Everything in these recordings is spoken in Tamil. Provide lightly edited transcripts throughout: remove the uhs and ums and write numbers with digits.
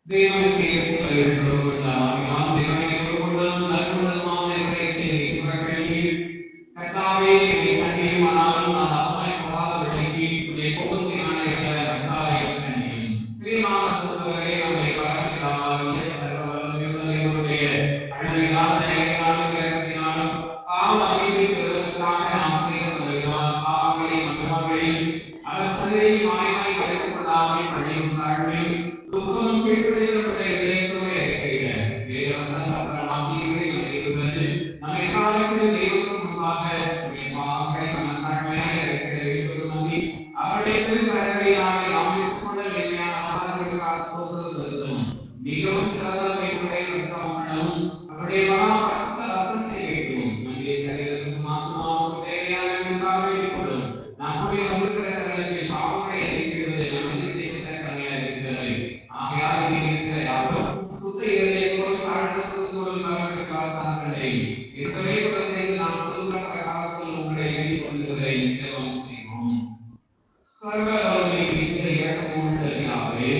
தேவனுக்கு ஏற்புள்ளவர்களாம் நாம் தேவனை பொருளும் நல்குணமான இதயத்தை இவர்களில் கர்த்தாவே என்னை கண்ணியமானாலும் நான் அம்மாய் போகாத விலகி உடைய கோபத்தினான கர்த்தாவை கண்ணியம் பிரியமான சகோதரரே நம்முடைய பரமபிதாவாகிய சர்வ வல்லமையுடைய அழகான தயவினாலும் இரக்கத்தினாலும் பாவ அறிவிப்பதற்காக நாம் செய்த முறைதான் பாவங்களையும் அக்கிரமங்களையும் அவர் சந்தையில் மாயமாய் எடுத்துக் கொள்ளாமல் பணியும் தாழ்மை துக்கம் கீழ்ப்படிதலுடைய இதயத்தோடு இருக்கிற தேவசனமாகியவை நடைபெறுவது நம்மை காலத்தில் தெய்வத்துக்கு முன்பாக பாவங்களை மனத்தாழ்மையாக இருக்கிற வேண்டும் நம்பி அவருடைய திருக்கரங்களினாலே நாம் ஏற்றுக்கொண்ட எளிமையான ஆதாரங்களுக்காக ஸ்தோத்திரம் செலுத்தும் மிகவும் சிறந்தமையுடைய ரசமானவும் அவருடைய மகா பிரசித்த வசனத்தை கேட்கும் நம்முடைய சரீரத்துக்கும் ஆத்மாவுக்கும் தேவையான வேண்டிக்கொள்ளும் நம்முடைய வந்திருக்கிற பாவங்களை அறிவிக்கிறது நம்முடைய செய்த கடமையாக இருக்கிறது ஆகையால் இங்கே இருக்கிற யாரும் சுத்த இதயத்தோடு தாழ்ந்த சுத்தத்தோடு வரக்கூடிய காசாக்களை இருவரை கூட செய்து நாம் சொல்லுகிற பிரகாசத்தில் உங்களை வேண்டிக் கொள்கிறதை ஜெபம் செய்வோம். சர்வ வல்லமையுள்ள இந்த இரக்கமுள்ள பிதாவே,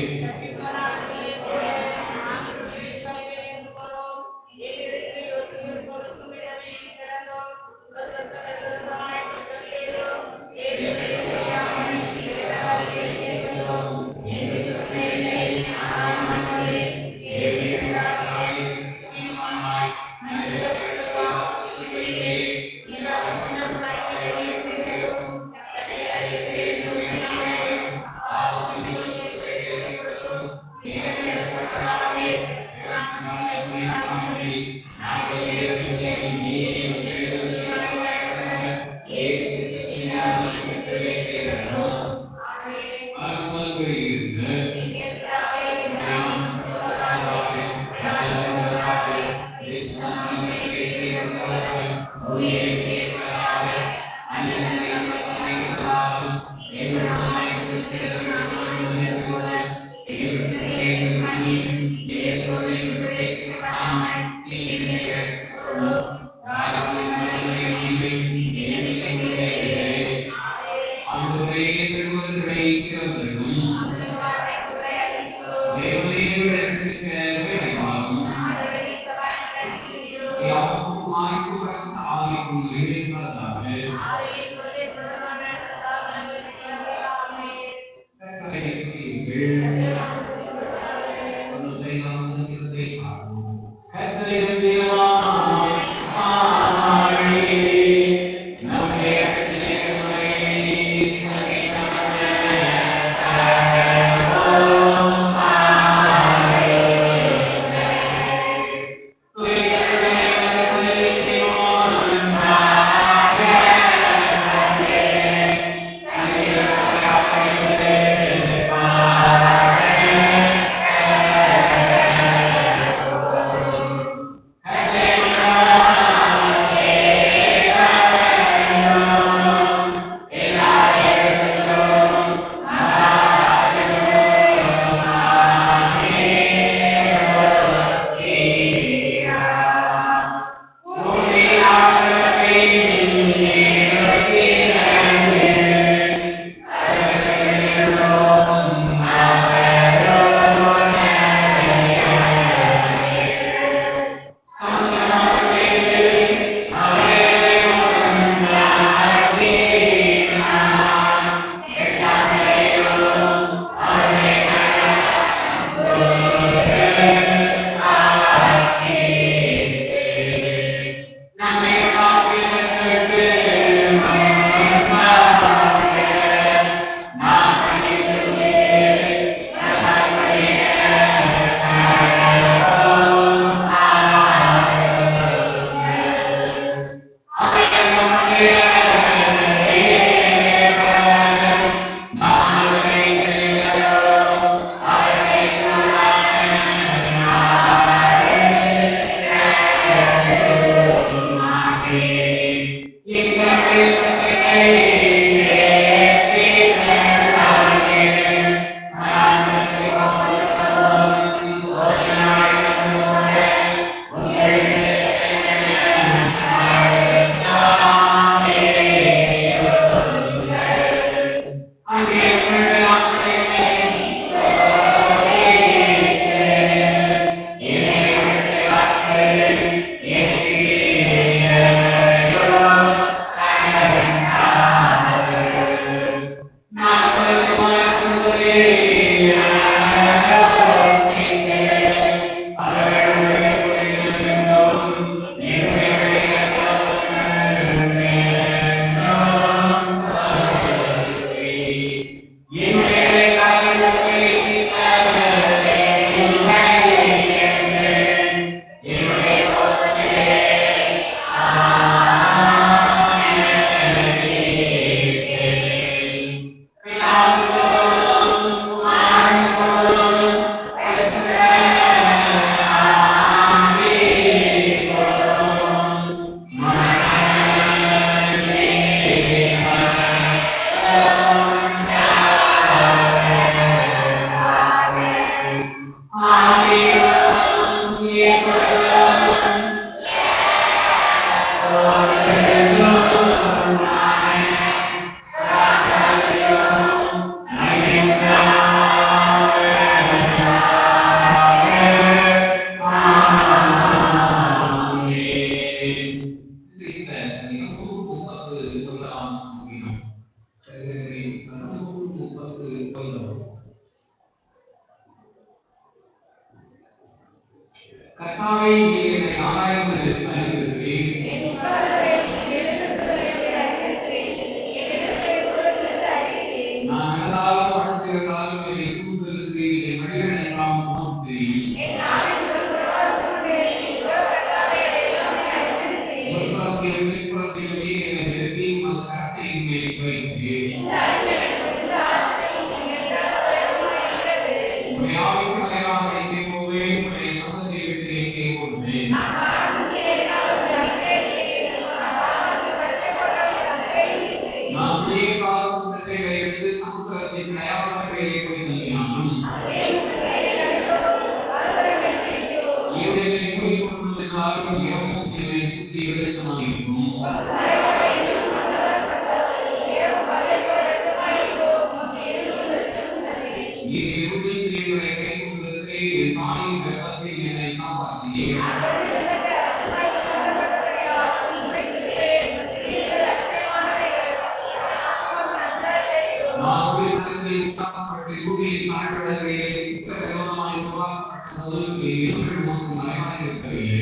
கர்த்தாவே, நீர் என்னை ஆராய்ந்து அறிந்திருக்கிறீர். நான் நடந்தாலும் நடந்திருந்தாலும் என்னை சூழ்ந்திருக்கிறீர். என் வழிகள் எல்லாம் உமக்கு தெரியும். முற்புறத்திலும் பின்புறத்திலும் நீர் என்னை நிறுத்தி உமது கரத்தை என் மேல் வைக்கிறீர். உம்முடைய ஆவிக்கு மறைவாக எங்கே போவேன்? உம்முடைய சமூகத்தை விட்டு எங்கே ஓடுவேன்? நான் விடிய காலம் சிறைகளை எடுத்து சமுத்திரத்தின் தயாரிலே போய் தங்கினாலும் ஈரங்களை மூடிக்கொண்டிருந்தாலும் இரவும் என்னை சுற்றி வெளிச்சமாக இருக்கும். நீர் இருளின் தேவனை கைக்கொண்டிருக்கிறே, என் தாயின் கர்ப்பத்தில் என்னை காப்பாற்றினீர். நான் ஒரு இடத்தில் உண்டாக்கப்பட்டு பூமியில் காணப்படவில்லை. சித்திர விரோதமாய் உருவாக்கப்பட்டது இருள் உமக்கு மறைவாக இருக்கவில்லை.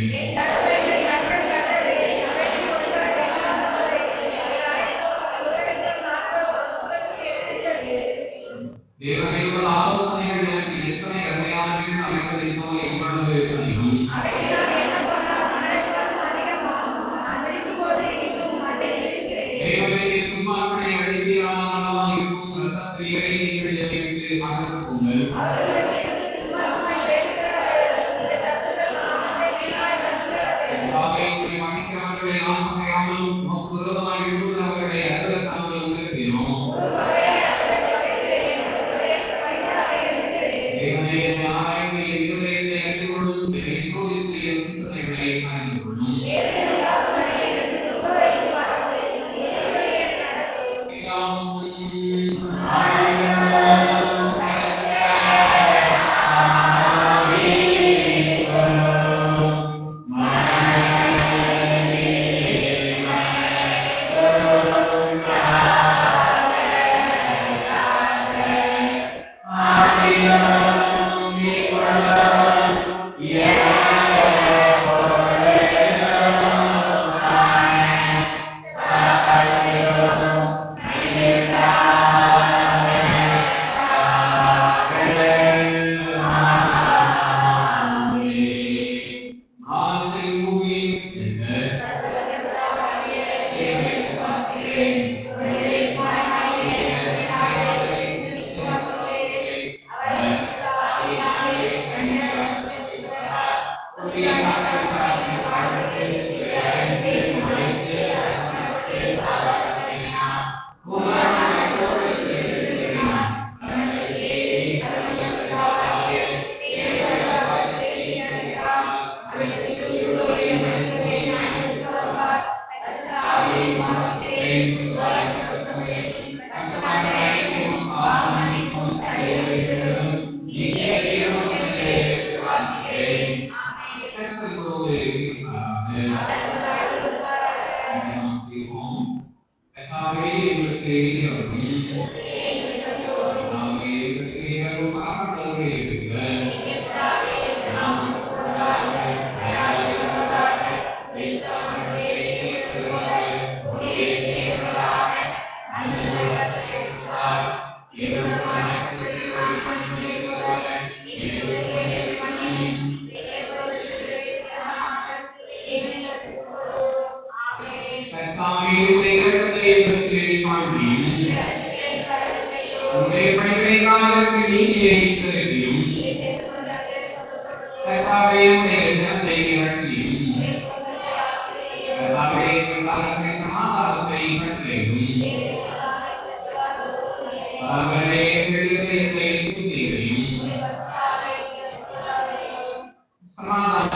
தேவனை உமது ஆலோசனைகள் எனக்கு எத்தனை அருமையானவை அவைகளிலோ எவ்வளவு அதிகம். தேவனை துன்மார்க்கனை அழித்தீரானாலும் இருக்கும் இரத்தப்பிரியரை நீங்கள் என்னை விட்டு அகற்றுங்கள். கர்த்தாவே, உம்மை மன்னிக்கிறவர்களை நான் பகையாமலும் உமக்கு விரோதமாய் எழும்புகிறவர்களை அருளத்தாமலும் இருக்கிறோம். தேவனே, என்னை ஆராய்ந்து என் இருதயத்தை அறிந்து கொள்ளும். என்னை சோதித்து என் சிந்தனைகளை அறிந்து கொள்ளும்.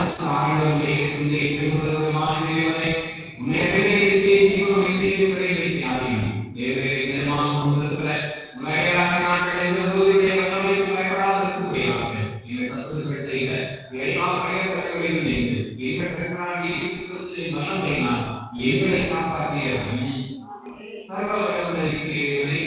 ஆண்டவருடைய இயேசுவே திருமுருகமான தேவனே உன்னை ஜீவனம் செய்யும்படி செய்யாதீங்க தேவரே நிலமாக கொண்டிருக்கிற உலகளாக நாட்களை எதிர்கொள்ளுடைய வல்லமைக்கு பயப்படாதிருக்கும்படியாக எங்கள் சத்துருக்கள் செய்த எல்லா பிரயத்தனங்களையும் நீங்கள் எங்கள் கர்த்தராகிய இயேசு கிறிஸ்துவின் வல்லமையினால் எங்களை காப்பாற்றியவரும் சர்வ வல்லமைக்கு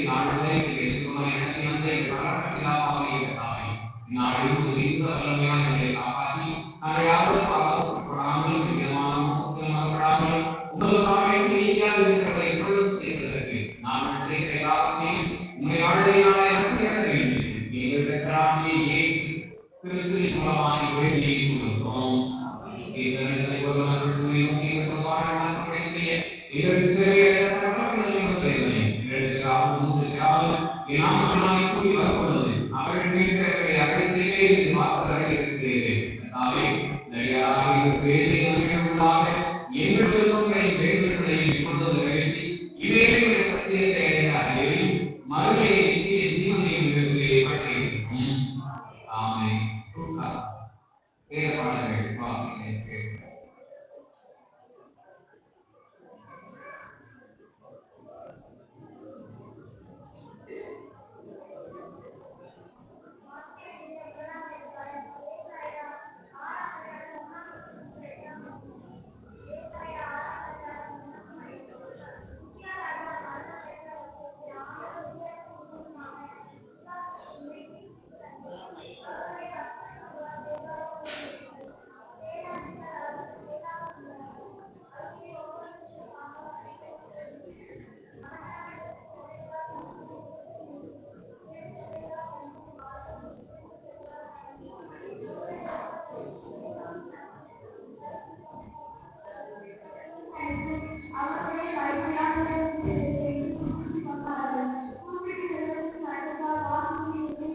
நாடுகளை சுகமாய் நடத்தி வந்த எங்கள் வளர்ப்பிலாமாகிய கர்த்தாவே நாடு இந்த வல்லமையான எங்களை காப்பாற்றி நாங்கள் யாரும் பாவப்படாமல் விதமான சுத்தமாகப்படாமல் உங்களுக்காக நீதியாக இருக்கிறதை எப்பொழுதும் செய்வதற்கு நாங்கள் செய்கிற எல்லாத்தையும் உண்மை வாழ்க்கையினாலே அனுப்பிட வேண்டும் எங்கள் கர்த்தராகிய இயேசு கிறிஸ்துவின் மூலமாக வேண்டி கொள்கிறோம். இதனை ஒருவர்கள் நோக்கி வாழ்க்கை செய்ய எங்களுக்கு தேவையான சகலங்களையும் தேவனே கூறி வரப்படுவது அவர்கள் மீட்கிறவர்களை அவை செய்வே என்று வாக்குகளை இருக்கிறேன் தாவே தயாராக உள்ளாக எங்களுடைய வேண்டுதல்களையும் இப்பொழுது நிறைவேற்றி இவைகளுடைய சத்தியத்தை அடையாளி மறுமையை நித்திய ஜீவனையும் வாழ்க்கையும் ஆமே வேத பாடல்கள் வாசிக்கிறேன். அவருடைய கைமையாளர்களுக்கு சொன்னார்கள். கூப்பிட்டு செல்வதற்கு சட்டத்தால் வாசித்து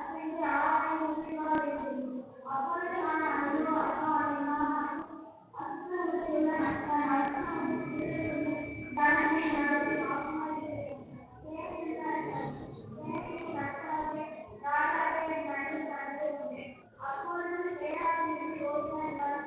அசைந்து ஆராய முற்றிவார் என்று. அப்பொழுது நான் ஐயோ அப்பா என்னால் அசுத்த உள்ள தனத்தை நடத்தி ஆசீர்வதிக்கிறேன். அப்பொழுது சேனாதிபதி யோசனை தன்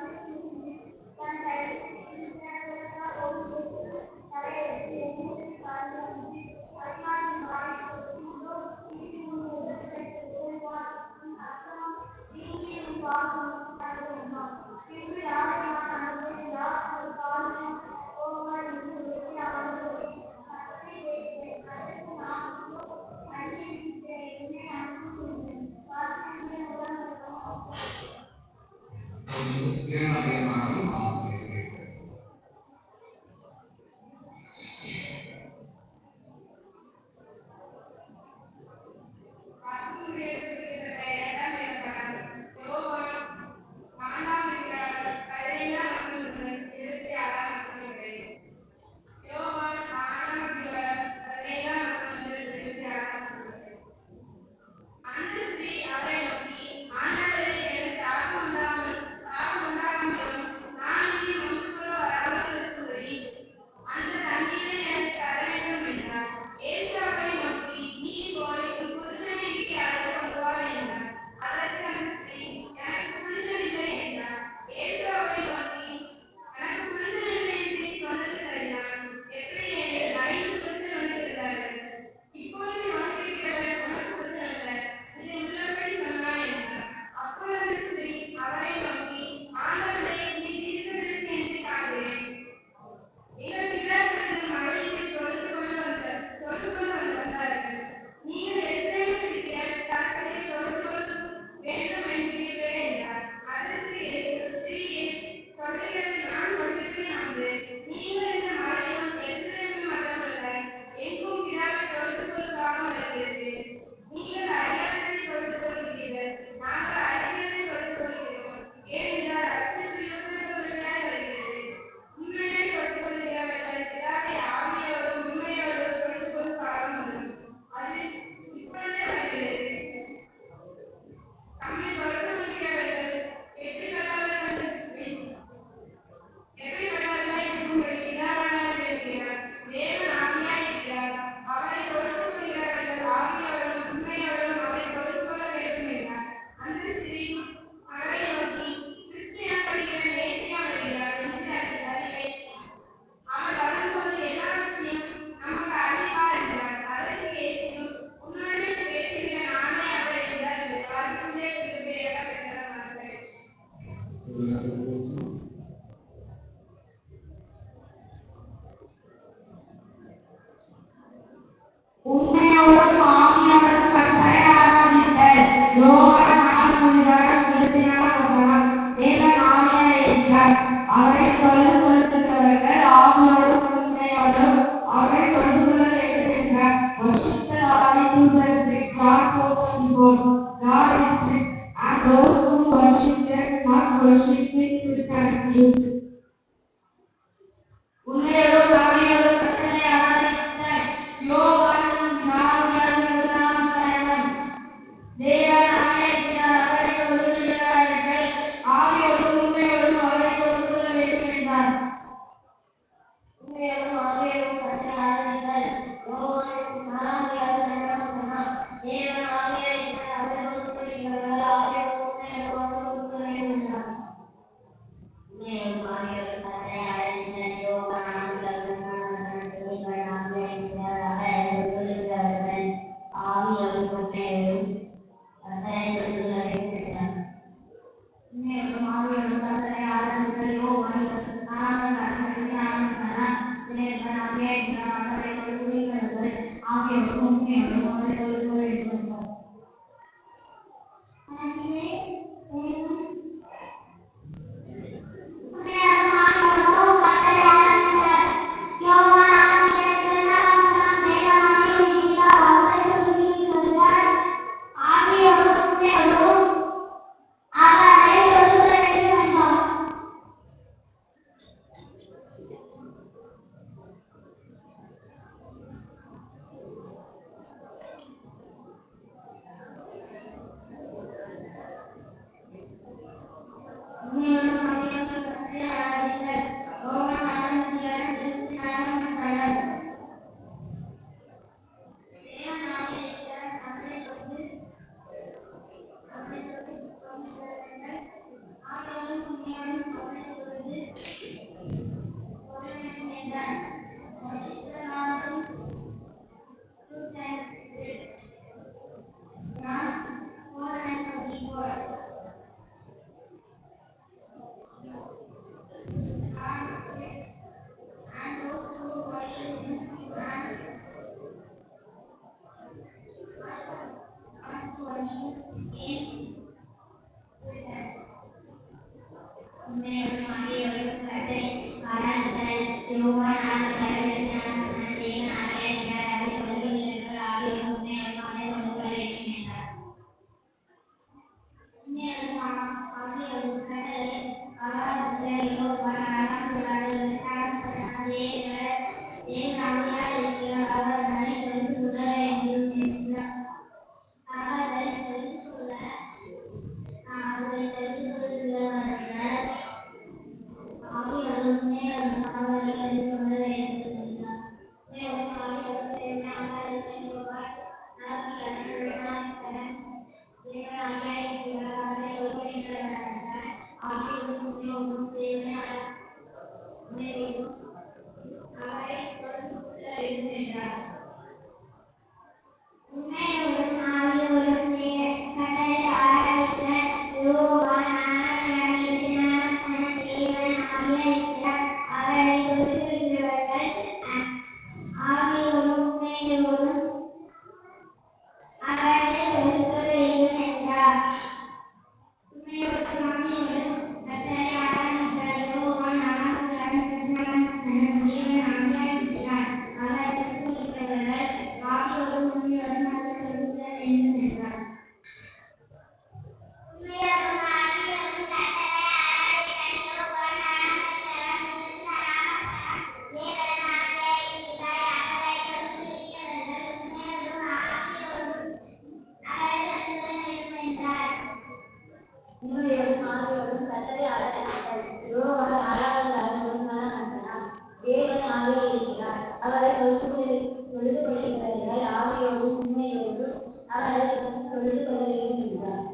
those who worshiped must worship with spirit and truth. உண்மையோடும் ஆவியோடும் கர்த்தரை ஆராதித்த யோவானும் ஞானமுள்ளவரும் நாமஸ்மரணம். தேவனாகிய இருக்கிறார், அவரை தொழுகிறவர்கள் ஆவியோடும் உண்மையோடும் அவரை தொழுது கொள்ள வேண்டும் என்றார். உண்மையோடும் ஆவியோடும் கர்த்தரை ஆராதித்தல். யோவான் 4:2 தேவனாகிய இருக்கிறார், அவரை தொழுது கொள்கிறவர்கள் ஆவியோடும் உண்மையோடும் அவரை தொழுது கொள்ள வேண்டும் என்றார். உண்மையோடும் ஆவியோடும் கர்த்தரை ஆராதித்தல். யோவான் 4:2 தேவனாகிய இருக்கிறார், அவரை தொழுது கொள்கிறவர்கள் ஆவியோடும் உண்மையோடும் கர்த்தரை தொழுது கொள்ள வேண்டும் என்றார். உண்மையோடும் ஆவியோடும் கர்த்தரை ஆராதித்தல். யோவான் 4:2 தேவனாகிய இருக்கிறார், அவரை தொழுது கொள்கிறவர்கள் ஆவியோடும் உண்மையோடும் அவரை தொழுது கொள்ள வேண்டும் என்றார்.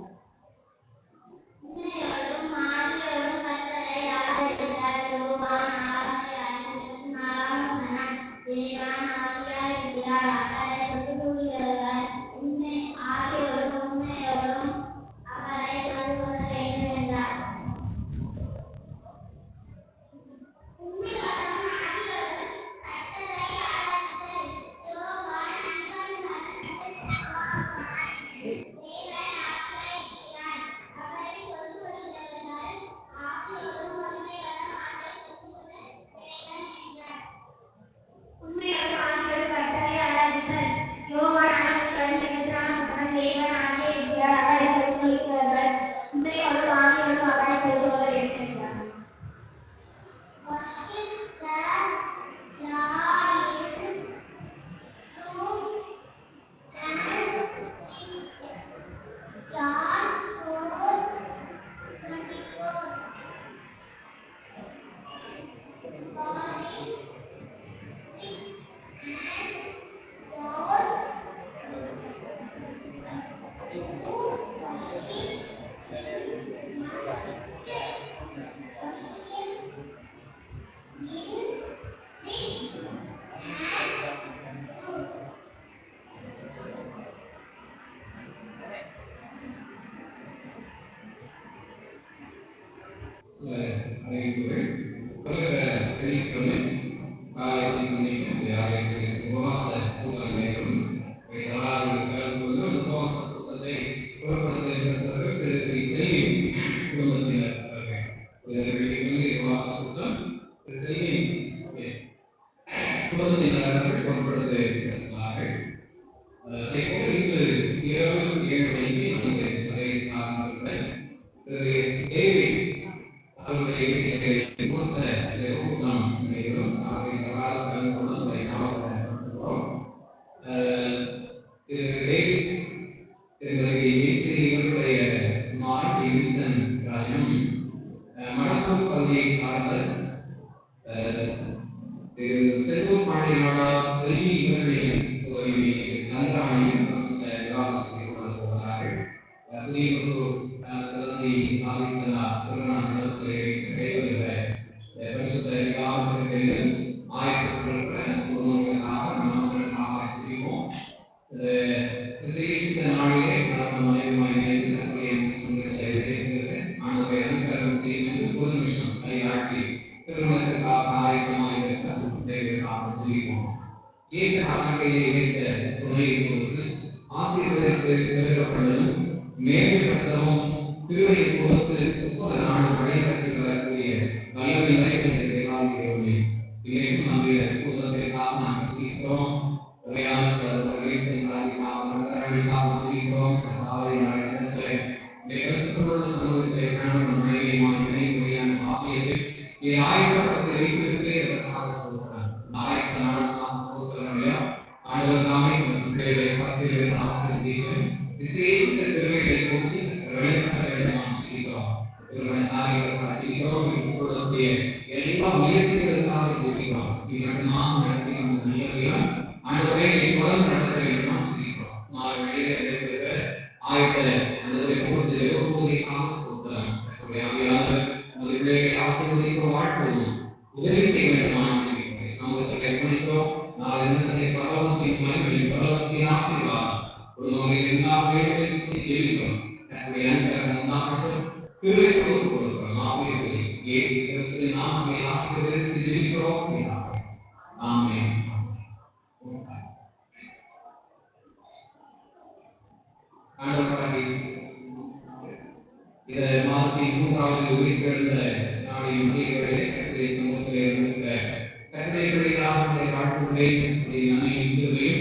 சில அறிவிப்புகள். வருகிற வெள்ளிக்கிழமை காலை 10 மணிக்கு நம்முடைய ஆலயத்தில் உபவாச கூட்டம் நடைபெறும். இதை தவறாது கலந்து கொண்டு அந்த உபவாச கூட்டத்தை பொருட்படுத்துவதற்கு திரு செல்வி குடும்பத்தினர் அவர்கள் வெள்ளிக்கிழமை உபவாச கூட்டம் திரு செல்வி குடும்பத்தினர் அவர்கள் பொருட்படுத்த இருக்கிறார்கள். அதேபோல இன்று இரவு 7 மணிக்கு நம்முடைய சபையை சார்ந்திருக்கிற திரு டேவிட் அவருடைய வீட்டில் மூத்த கூட்டம் நடைபெறும். அவரை தவறாது கலந்து கொண்டு நம்மை ஞாபகப்படுத்துகிறோம். திரு டேவிட் திருமதி இயேசு இவருடைய குமாரன் வில்சன் ராஜும் மடத்தூர் பகுதியை சார்ந்த திரு செல்வூர் பாண்டியனார் செல்வி இவர்களின் சந்திராணியும் விவாதம் செய்து கொள்ள போகிறார்கள். புதியபுத்தூர் சிறந்தி ஆதித்தனார் திருமண மண்டபத்திலே நடைபெறுகிற பரிசுத்த விவாதத்திற்கு ஆயத்தப்பட்டிருக்கிற குடும்பங்களுக்காக நமக்காக செய்வோம். விசேஷித்த நாளிலே நம்ம மனைவிமாய் ஆண்டவரை அனுகிரகம் செய்வது ஒரு நிமிஷம் கையாட்டி திருமணத்திற்காக ஆயத்தமாக இருக்கிற செய்வோம். ஏற்ற ஆண்டையை ஏற்ற துணையை பொறுத்து ஆசீர்வதித்து பெருகப்படலும் மேம்படுத்தவும் திருவையை பொறுத்து ஒவ்வொரு நாளும் வழிநடத்தி வரக்கூடிய வல்லமை நிறைந்த தேவாலயமே இன்றைக்கும் நம்முடைய கூட்டத்திற்காக நாங்கள் செய்கிறோம். உரையான செய்கிறோம். சமூகத்தை ஆயத்தப்படுத்தி வைத்திருக்கிறே அதற்காக சொல்கிறேன். ஆயத்த நாளுக்காக சொல்கிறேன் இல்லையா? ஆண்டவர் நாமே பிள்ளைகளை பத்திரிகை ஆசிரியர் விசேஷித்த திருவைகளை போட்டு செய்கிறோம். எல்லா முயற்சிகளுக்காக செய்கிறோம். இவர்கள் நாம் நடத்தி அந்த நிலையிலும் ஆண்டவரை எப்போதும் நடத்த வேண்டும் செய்கிறோம். நாளை வெளியே ஆயத்த அந்த போதைக்காக சொல்கிறேன். ஆசிரியர் வாழ்க்கையும் உதவி செய்ய வேண்டும் செய்கிறோம். சமூகத்தை கைப்பற்றிக்கிறோம். நாளை பரவத்தின் மகிழ்ச்சி பரவத்தின் ஆசீர்வாதம் ஒருவரை எல்லா வேலைகளையும் செய்கிறோம். திருவைக்கு கொடுக்கிறோம். ஆசிரியர் இயேசு கிறிஸ்துவின் நாமத்தை ஆசீர்வதித்து ஜெபிக்கிறோம். ஆமென். இந்த மாதத்தின் 3வது உயிர்த்தெழுந்த நாளின் முடிவுகளை சமூகத்தில் இருக்கிற கருணைகளாக வாழ்க்கையை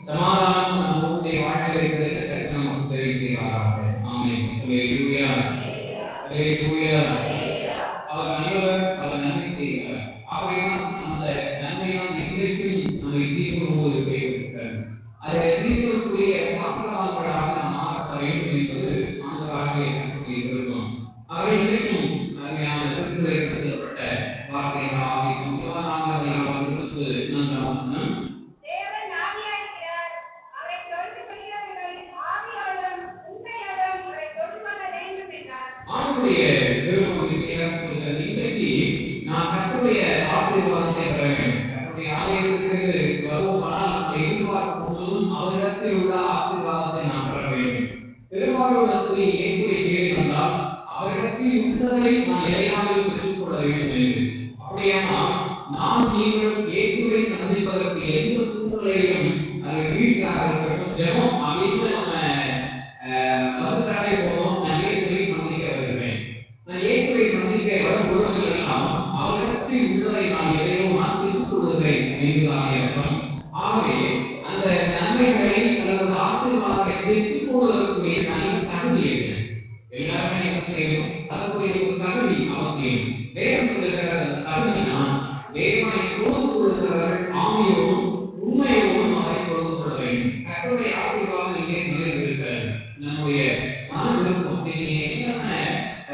சமாதானம் நம்முடைய வாழ்க்கையை கிடைக்க நமக்கு உதவி செய்வாராக. ஆமென். அல்லேலூயா. அல்லேலூயா. அவர் நல்லவர், அவர் நன்மை செய்கிறார். ஆகையால் அந்த நன்மையால் என்றைக்கும் நம்மை ஜீவன் போது இருக்கிறார். அதை ஜீவனுக்குரிய வாக்குவாதங்களாக நாம் மாற்ற வேண்டும் என்பது ஆண்டவராகிய கர்த்தருடைய விருப்பம். அவை இன்றைக்கும் அருமையான சிறுகளை சொல்லப்பட்ட வார்த்தைகளை வாசிக்கும். வசனம் தேவன் ஆவியாயிருக்கிறார். அவரை தொழுது கொள்கிறவர்கள் ஆவியோடும் உண்மையோடும் அவரை தொழுது கொள்ள வேண்டும் என்றார். ஆண்டவருடைய விருப்பம் இருக்கிறார் சொல்கிறார். இன்றைக்கு நான் கர்த்தருடைய ஆசீர்வாதத்தை பெற வேண்டும். கர்த்தருடைய ஆலயத்திற்கு வருவோமானால் அந்த எதிர்பார்க்கும் போதும் அவரிடத்தில் உள்ள ஆசீர்வாதத்தை நான் பெற வேண்டும். திருவாரூர் ஸ்திரீ இயேசுவை தேடி வந்தால் அவரிடத்தில் உள்ளதை நான் எதையாவது பெற்றுக்கொள்ள வேண்டும் என்று. அப்படியானால் நாம் நீங்கள் இயேசுவை சந்திப்பதற்கு எந்த சூழ்நிலையிலும் அது வீட்டாக இருக்கட்டும் ஜெபம் அப்படின்னு நம்ம மதத்தாலே போதும். நான் இயேசுவை சந்திக்க வருகிறேன். நான் இயேசுவை சந்திக்க வரும் பொழுதெல்லாம் அவரிடத்தில் உள்ளதை நான் எதையோ நான் பெற்றுக் கொள்கிறேன் என்றுதான் அர்த்தம். ஆகவே அந்த நன்மைகளை அல்லது ஆசீர்வாதத்தை பெற்றுக் கொள்வதற்குரிய நல்ல தகுதி என்ன? எல்லாருமே என்ன செய்யணும்? அதற்குரிய ஒரு தகுதி அவசியம். வேதம் சொல்லுகிற தகுதினா தேவனை தொழுது கொள்கிறவர்கள் ஆவியோடும் உண்மையோடும் அவரை தொழுது கொள்ள வேண்டும். கர்த்தருடைய ஆசீர்வாதம் இங்கே நிறைந்திருக்கிறது. நம்முடைய மன விருப்பம் என்னென்ன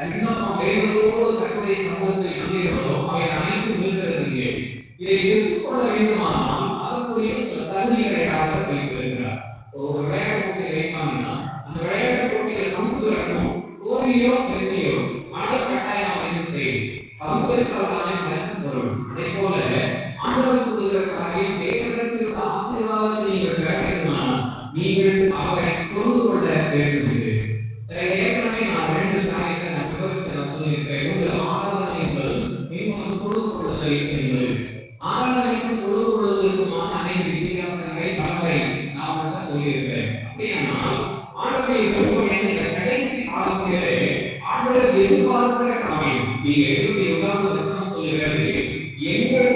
விண்ணப்பம் வேதத்தோடு கர்த்தருடைய சமூகத்தில் வந்தீர்களோ அவை அனைத்தும் இருக்கிறது இங்கே. இதை எடுத்துக்கொள்ள வேண்டுமானால் அதற்குரிய சில தகுதிகளை அவர் வைத்திருக்கிறார். ஒரு விளையாட்டு போட்டியை வைப்பாங்கன்னா அந்த விளையாட்டு போட்டியில் பங்குதரணும் தோல்வியோ வெற்றியோ ஆனால் கட்டாயம் என்ன செய்யும்? பங்குதற்கான நஷ்டம் வரும். அதே போல ஆண்டவர் சொல்லுகிறதற்காக தேவனிடத்தில் ஆசீர்வாதத்தை நீங்கள் பெற வேண்டுமானால் நீங்கள் அவரை தொழுது கொள்ள வேண்டும் என்று ஏற்கனவே நான் 2 காரியத்தை நான் விவரித்து சொல்லியிருக்கிறேன். ஒன்று 6வது ஆண்டவர் எதிர்பார்க்கிற காரியம். நீங்க எதிர்ப்பு எவ்வளவு வசனம் சொல்லுகிறது, எங்கள்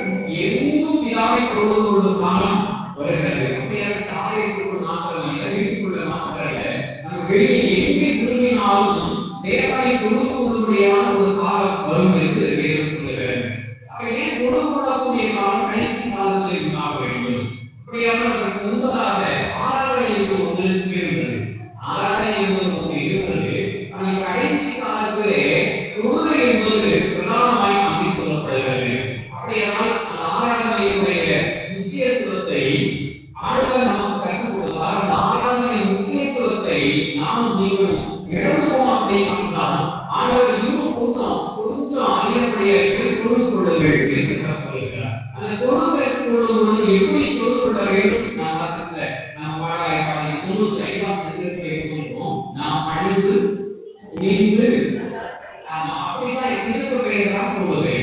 எங்கும் பிதாவை தொழுது கொள்ளும் காலம் வருகிறது. அப்படியான காரியத்துக்குள் மாத்திரம் இல்லை, வீட்டுக்குள்ள மாத்திரம் இல்லை, நம்ம வெளியே எங்கே திரும்பினாலும் தேவனை தொழுது கொள்ளும்படியான ஒரு காலம் வரும் என்று வேதம் சொல்லுகிறது. அப்ப ஏன் தொழுது கொள்ளக்கூடிய காலம் கடைசி காலத்தில் உண்டாக வேண்டும்? அப்படியான முன்பதாக ஆராதனை என்று ஒன்று இருந்தது. ஆராதனை என்பது ஒன்று இருந்தது. ஆனால் கடைசி காலத்திலே தொழுகை என்பது பிரதானமாய் அங்கே சொல்லப்படுகிறது. அப்படியானால் அந்த ஆராதனையுடைய முக்கியத்துவத்தை ஆண்டவர் நமக்கு கற்றுக் கொடுத்தார். அந்த ஆராதனை முக்கியத்துவத்தை நாமும் நீங்களும் இழந்தோம் அப்படின்னால் ஆண்டவர் இன்னும் கொஞ்சம் அதிகப்படியாக தொழுது கொள்ளுங்கள் என்று சொல்லுகிறார். அந்த தொழுது கொள்ளும் பொழுது எப்படி தொழுது கொள்ள வேண்டும்? நான் வாசித்த நாம் பாடாய பாடல் 95ஆம் சங்கீதத்தை சொல்லுவோம். நாம் அழிந்து நீந்து அப்படிதான் இருக்க வேண்டாம் தொழுகை.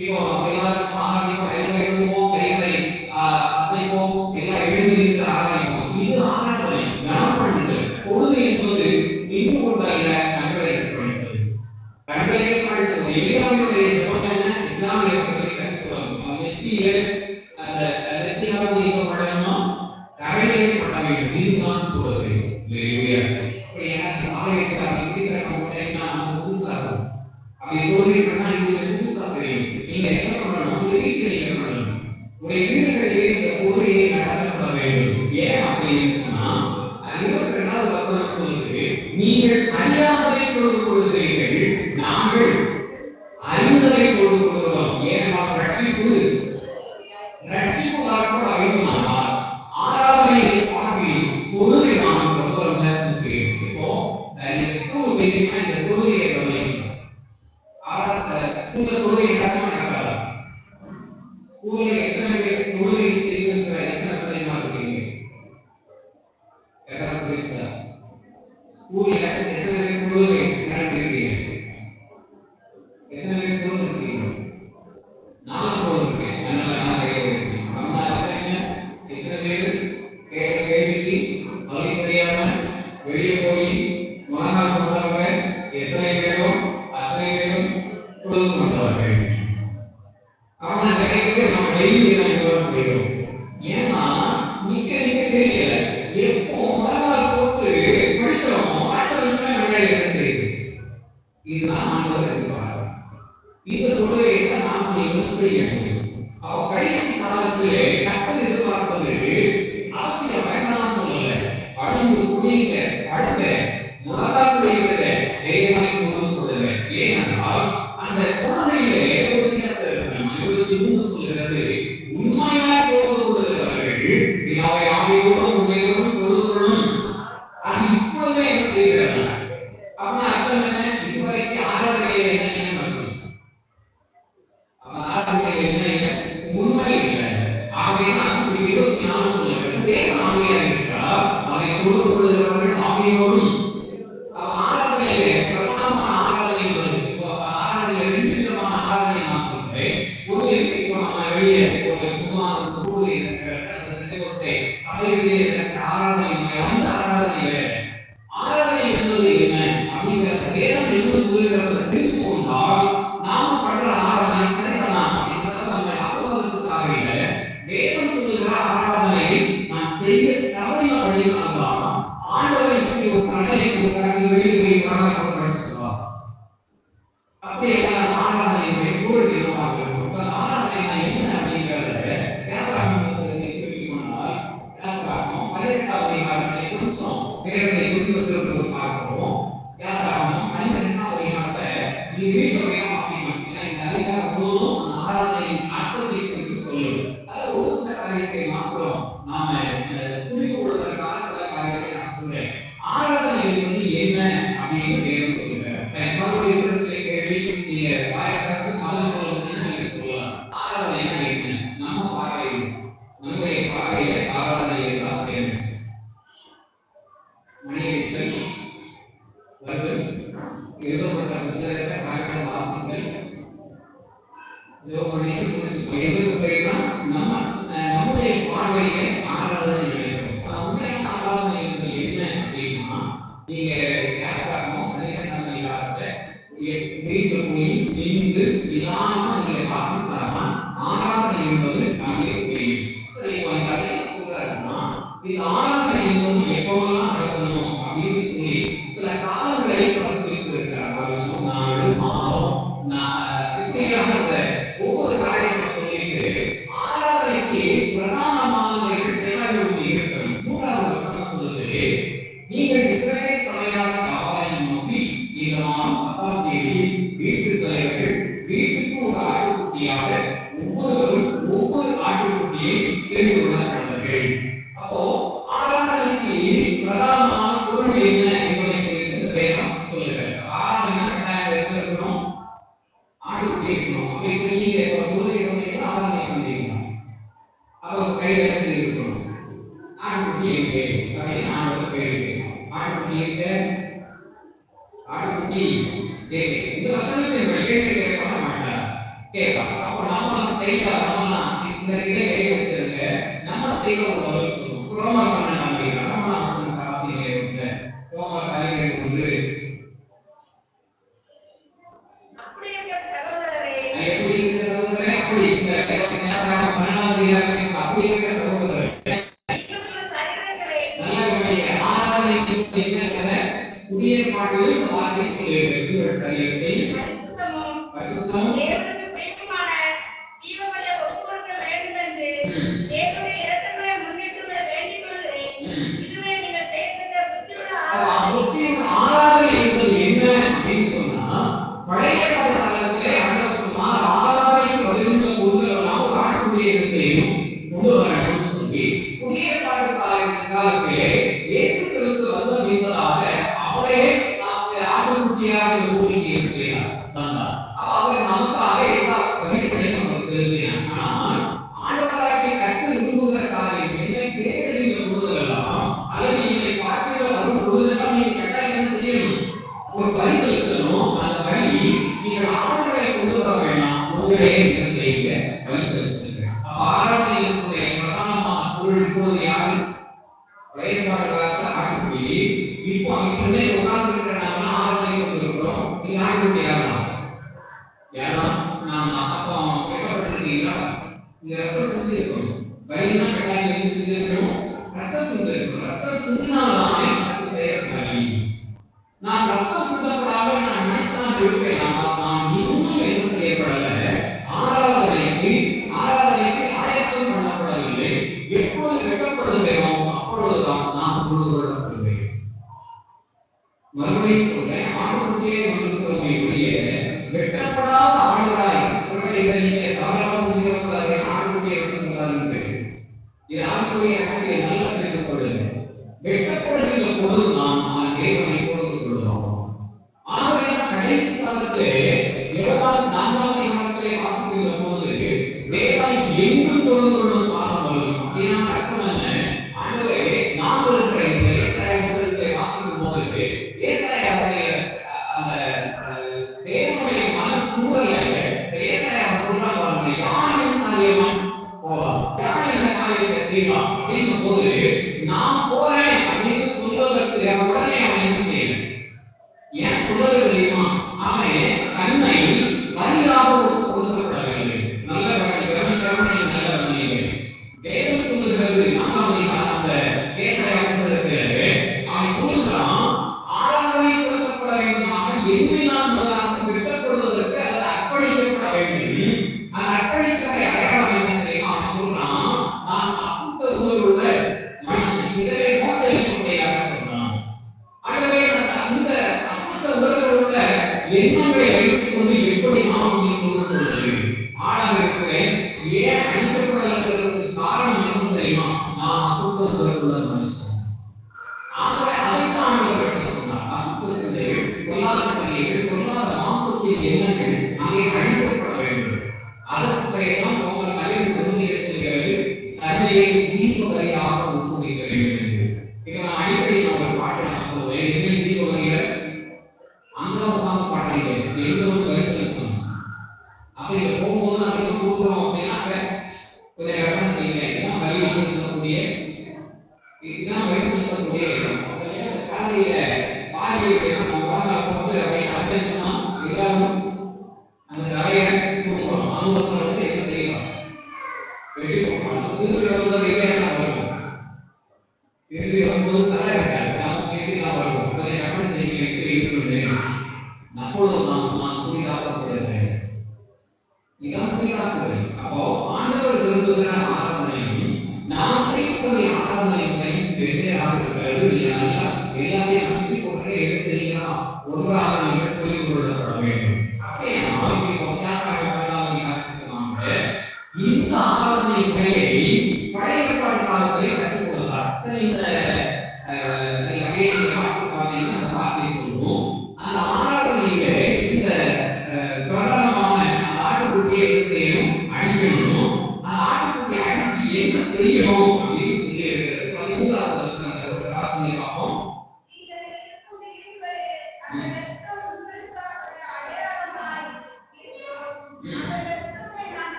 இப்போ எல்லாரும் ஆராதிப்போம், எல்லாம் எழுதுவோம், கைகளை அசைப்போம், எல்லாம் எழுதி ஆராதிப்போம். இது ஆராதனை கனம் பண்ணுதல். பொழுது என்பது நின்று கொண்டல்ல, கண்களை கட்டுவது. கண்களை கட்டுவது இஸ்லாமிய ஜெபம் என்ன? இஸ்லாமிய கற்றுக்கொள்ளும் நெத்தியில அந்த நெத்தியால் நீக்கப்படணும், தலையிலே பட வேண்டும். இதுதான் தொழுகை. ஆலயத்தில் அப்படி புதுசாக அப்படி தொழுகை பண்ணா இது புதுசா தெரியும். நீங்க என்ன பண்ணணும்? வீடுகளில் பண்ணணும். உடைய வீடுகளிலே இந்த தொழுகையை நடத்தப்பட வேண்டும். ஏன் அப்படின்னு சொன்னா 22வது வசனம் சொல்லுது, நீங்கள் அறியாததை தொழுது கொள்கிறீர்கள், நாங்கள் அறிந்ததை தொழுது கொள்கிறோம். ஏன்னா ரட்சிப்பு வரப்பட வேண்டுமானால் ஆராதனையை பார்க்கிறோம், தொழுகை நாம் ரொம்ப ரொம்ப முக்கியம். இப்போ ஸ்கூல் போயிருக்கா, இந்த தொழுகையை கவனிக்கணும். ஸ்கூல்ல தொழுகை நடக்காது. ஸ்கூல்ல எத்தனை பேர் தொழுகை செய்திருக்கிற எத்தனை பிள்ளைமா இருக்கீங்க? யாராவது புரியுதா? ஸ்கூல்ல எத்தனை பேர் தொழுகை நடத்திருக்கீங்க? எத்தனை பேர் தொழுது இருக்கீங்க? நானும் தொழுதுருக்கேன். நம்ம எத்தனை பேர் கேள்விக்கு பதில் தெரியாம வெளியே போய் மனநாள் கொண்டவங்க எத்தனை பேரும் அத்தனை பேரும் தொழுது கொண்டவர்கள். ஆனா நிறைய பேர் நம்ம டெய்லி செய்யறோம். ஏன்னா நிக்க தெரியல, எப்போ மனநாள் போட்டு படிக்கிறோமோ அடுத்த விஷயம் என்ன செய்யுது. இதுதான் ஆண்டவர் எதிர்பார்க்கிறார். இந்த தொழுகையை தான் நாம் நீங்கள் செய்ய முடியும். அவ கடைசி காலத்திலே கற்றல் எதிர்பார்ப்பது அவசியம் வேண்டாம் சொல்லல. அழுந்து குடிங்க, அழுங்க, முழங்கால் தேவனை தொழுது கொள்ளுங்க. ஏனென்றால் அந்த தொழுகையிலே ஒரு வித்தியாசம் இருக்கு. 23 சொல்கிறது, உண்மையாய் தொழுது கொள்ளுகிறவர்கள் பிதாவை ஆவியோடும் உண்மையோடும் தொழுது கொள்ளும். அது இப்பொழுதே செய்கிறார்கள். அப்படின்னா அர்த்தம் என்ன? இதுவரைக்கும் ஆராதனையில என்ன நடக்கும்? ஆராதனையில என்ன உண்மை இல்லை. ஆகையினால் 24 சொல்லுகிறது, தேவன் ஆவியாக இருக்கிறார், அதை தொழுது கொள்ளுகிறவர்கள் ஆவியோடும். ஆராதனையிலே பிரதானமான ஆராதனை ஆராதனை 2 விதமான ஆராதனை நான் சொல்றேன். ஒரு நம்ம வெளியே ஒரு சபையிலே ஆராதனை, அந்த ஆராதனை வேற. ஆராதனை என்பது என்ன அப்படிங்கிற வேதம் என்ன சொல்லுகிறது தெரிந்து கொண்டால் நாம பண்ற ஆராதனை சரிதானா என்பதை நம்ம அனுபவத்துக்காக இல்லை. வேதம் சொல்லுகிற ஆராதனை நான் செய்ய தவறின வழியினால்தான் ஆண்டவரை இப்படி ஒரு கடனை கொடுக்கிறாங்க, வெளியே போய் வரலாறு படிச்சுவா. அப்படியான ஆராதனை கூட நிர்வாகம். ஆராதனை என்ன அப்படிங்கிறத யாத்திராகமம் திருப்பி கொண்டால் யாத்திராகமம் 18ஆம் அதிகாரத்தை கொஞ்சம் வேதத்தை கொஞ்சம் திருப்பி பார்க்கிறோம். யாத்திராகமம் 12ஆம் அதிகாரத்தை நீ வீட்டை வாசிக்கணும். ஏன்னா இந்த அதிகாரம் முழுவதும் ஆராதனையின் அர்த்தத்தை குறித்து சொல்லும். அது ஒரு சில காரியத்தை மாத்திரம் நாம புரிந்து கொள்வதற்காக சில காரியத்தை நான் சொல்றேன். ஆராதனை என்பது என்ன அப்படின்னு வேதம் சொல்லுங்க. மறுபடியும் கேள்வி நீங்க வாய்ப்பு மதம் சொல்லணும்னு நீங்க சொல்லலாம். ஆராதனை என்ன? நம்ம பார்வையில் நம்முடைய பார்வையில ஆராதனை என்றால் என்ன? மனிதர்கள் எழுதப்பட்ட புத்தகத்தை பார்க்கிற வாசிங்கள் நம்முடைய பார்வையில ஆராதனை நினைக்கிறோம். உண்மையான ஆராதனை என்பது என்ன அப்படின்னா, நீங்க யாருக்காகவும் 12ஆம் அதிகாரத்தை வீட்டில் போய் நின்று நிதானமா நீங்க வாசித்தாதான் ஆராதனை என்பது நமக்கு புரியும். சரி, என்ன சொல்றாருன்னா, இது ஆராதனை என்பது எப்பவெல்லாம் நடக்கணும் அப்படின்னு சொல்லி சில காலங்களை பரிந்துரைத்திருக்கிறார். நாடு மாதம் இப்படியாக ஒவ்வொரு காரியத்தை சொல்லிட்டு ஆராதனைக்கு பிரதானமான தேவைகள் இருக்கணும். மூன்றாவது வசனம் சொல்லுது, நீங்கள் இஸ்ரவேல் சபையான யெகோவாவை நோக்கி இந்த மாதம் 10ஆம் தேதி வீட்டு தலைவர்கள் வீட்டுக்கு ஒரு ஆட்டுக்குட்டியாக ஒவ்வொரு ஆட்டுக்குட்டியை தெரிந்து கொள்ள கடவர்கள். அப்போ ஆராதனைக்கு பிரதானமான பொருள் என்ன என்பதை குறித்து வேதம் சொல்லுகிறது. ஆராதனை கட்டாயம் இருக்கணும், ஆட்டுக்குட்டி இருக்கணும். அப்படி நீங்க ஆராதனை பண்ணீங்க, அவங்க கையில செய்திருக்கணும். ஆட்டுக்குட்டி எங்கே அப்படின்னு ஆண்டவர் கேட்கிறோம். ஆட்டுக்குட்டி எங்க? ஆட்டுக்குட்டி இந்த வசனத்தை கேட்க பண்ண மாட்டார், கேட்பாங்க. அப்போ நம்ம ஸ்டைலா இந்த இதை கை வச்சிருக்க நம்ம ஸ்டைல ஒரு பதில் சொல்லுவோம். ரோமர் 12ஆம் அதிகாரம் 1ஆம் வசனம் ஆசிரியர் ரோமர் 12 அப்படி எங்கள் சகோதரரே, எப்படி இருக்க சகோதரரே, அப்படி இருக்க 12ஆம் அதிகாரம் அப்படி இருக்க சகோதரரே, புதிய பாடலில் வார்த்தை சொல்லுகிறது. சரீரத்தை பரிசுத்தமும் தேவனுக்கு பிரியமான ஜீவபலியை ஒப்புக்கொடுக்க வேண்டும் என்று தேவனுடைய இரக்கங்களை முன்னிட்டு வேண்டிக் கொள்கிறேன். இதுவே நீங்கள் செய்கிற புத்தியுள்ள ஆராதனை என்பது என்ன அப்படின்னு சொன்னா, பழைய காலத்திலே ஆண்டவர் சொன்னார், ஆராதனைக்கு வருகின்ற போது நாம் ஒரு ஆட்டுக்குட்டியை செய்யணும் கொண்டு வரணும்னு சொல்லி, புதிய காலத்திலே இயேசு கிறிஸ்து வந்த என்பதாக அவரே நமக்கு ஆட்டுக்குட்டியாக ஊழியை செய்தார். அவர் நமக்காக எல்லா பலிகளையும் நம்ம செலுத்தினார். ஆனால் ஆண்டவராகிய கர்த்தர் விரும்புகிற காரியம் என்ன? கேட்கிற பொழுதெல்லாம் அல்லது என்னை பார்க்கிற வரும் பொழுதெல்லாம் நீங்க கட்டாயம் என்ன செய்யணும்? ஒரு பலி செலுத்தணும். அந்த பலி நீங்கள் ஆண்டவரை கொண்டு வர வேண்டாம், உங்களே என்ன செய்யுங்க, பலி செலுத்துங்க. அப்ப ஆராதனையினுடைய பிரதானமான பொருள் இப்போது யாரு? பழைய காலத்துல ஆட்டுக்குட்டி. இப்போ இப்பவே உட்கார்ந்து இருக்கிற நாம ஆராதனை வந்திருக்கிறோம். நீங்க ஆட்டுக்குட்டி யாரா? நாம் அப்போ வெட்டப்பட்டிருக்கீங்களா? நீங்க ரத்தம் சிந்திருக்கணும். பலிதான் கட்டாயம் என்ன செஞ்சிருக்கணும்? ரத்தம் சிந்திருக்கணும். ரத்தம் சிந்தினால்தான் எனக்கு பெயர் பலி. நான் ரத்தம் சிந்தப்படாமல் நான் மனுஷனாக இருக்கலாம். நான் இன்னும் என்ன செய்யப்படல, ஆராதனைக்கு ஆயத்தம் பண்ணப்படவில்லை. எப்பொழுது வெட்டப்படுகிறோம் அப்பொழுதுதான் நாம் கொள்ளுகிறோம். மறுபடியும் சொல்றேன், ஆட்டுக்குட்டியை வந்திருக்கிறோமே ஒழிய வெட்டப்படாத ஆடுகளாய் நீங்க தவறாக புரிந்துகொள்ளாத ஆட்டுக்குட்டியை எப்படி சொல்றாரு? இது ஆட்டுக்குட்டிய ரகசியம் நல்லா தெரிந்து கொள்ளுங்க. வெட்டப்படுகின்ற பொழுதுதான் நாம் தேவனை பொழுது கொள்கிறோம். ஆகவே கடைசி காலத்திலே 4ஆம் அதிகாரத்திலே வாசிக்கின்ற போது தேவனை எங்கு தொழுது கொள்ளும் காலம் வரும். அப்படின்னா அர்த்தம் என்ன? ஆண்டவரே, நாம் இருக்கிற இந்த ஏசாயா புத்தகத்தை வாசிக்கும் போது ஏசாயாவுடைய அந்த தேவனுடைய மனம் கூறலையாக ஏசாயா சொல்றாங்க, யாரும் காரியமான் போவார், யாரும் இந்த காரியத்தை செய்வார் அப்படிங்கும் போது நான் போறேன் அப்படின்னு சொல்வதற்கு உடனே அவன் என்ன செய்யல? ஏன் சொல்றது தெரியுமா? அவன் தன்னை பலியாக கொடுக்கப்படவில்லை. நல்ல கவனிக்கவனை நல்ல கவனிகள் தேவன் சொல்லுகிறது. அந்த ஏசாயா புத்தகத்திலே அவன் சொல்லுகிறான், ஆராதனை செலுத்தப்பட வேண்டுமாக எங்கே நான் வெட்டப்படுவதற்கு அது அர்ப்பணிக்கப்பட வேண்டும். அந்த அர்ப்பணிக்கிற அடையாளம் என்ன தெரியுமா? அவன் சொல்றான், நான் அசுத்த உணர்வுள்ள மனுஷன். இதே மோசையினுடைய சொல்றான். ஆகவே அந்த அசுத்த உணர்வுள்ள எண்ணங்களை வைத்துக் கொண்டு எப்படி நாம் கொள்வது? ஆடாக இருக்கிறேன், ஏன் அழிக்கப்படலுக்கு காரணம் என்ன தெரியுமா? நான் அசுத்த உணர்வுள்ள மனுஷன். ஆகவே அதைத்தான் ஆண்டவர் சொன்னார். அசுத்த சிந்தைகள், பொல்லாத கிரியைகள், பொல்லாத மாம்சத்தின் எண்ணங்கள் அங்கே அழிக்கப்பட வேண்டும். அதற்கு பெயர்தான் ரோமர் 12 சொல்கிறது, தன்னையை ஜீவ பலியாக ஒப்புவிக்க வேண்டும் என்று. இதை நான் அடிக்கடி ஒரு பாட்டை நான் சொல்லுவேன். என்ன ஜீவ பலிகள்? அங்க உட்கார்ந்து பாடுறீங்க, எங்க வந்து பலி செலுத்தணும். அப்ப இங்க போகும்போது நம்ம கொடுக்குறோம் அப்படின்னா கொஞ்சம் கவனம் செய்யுங்க. இதுதான் பலி செலுத்தக்கூடிய, இதுதான் பலி செலுத்தக்கூடிய காலையில பாலியல் பேசணும். போட்டு அட்டென்ட் பண்ணா எல்லா புதிதாக்குதல். அப்போ ஆண்டவர் விரும்புகிற ஆராதனையும் நாம் செய்யக்கூடிய ஆராதனைகளையும் வெவ்வேறாக இருக்கிறது. நீங்க நல்லா எல்லாமே அடிச்சு போட்டு எடுத்தீங்கன்னா ஒன்றாக நீங்கள் புரிந்து கொள்ளப்பட வேண்டும். அப்படியே இந்த ஆராதனை முறையை பழைய ஏற்பாட்டு காலத்திலே கற்றுக் கொடுத்தார். சரி, இந்த வார்த்தை சொல்லுவோம். அந்த ஆராதனையிலே இந்த பிரதானமான ஆட்டுக்குட்டியை என்ன செய்யணும், அடிக்கணும். அந்த ஆட்டுக்குட்டியை அடிச்சு என்ன செய்யணும் அப்படின்னு சொல்லி இருக்கிறது. 13வது வசனத்தை வாசிங்க பார்ப்போம்.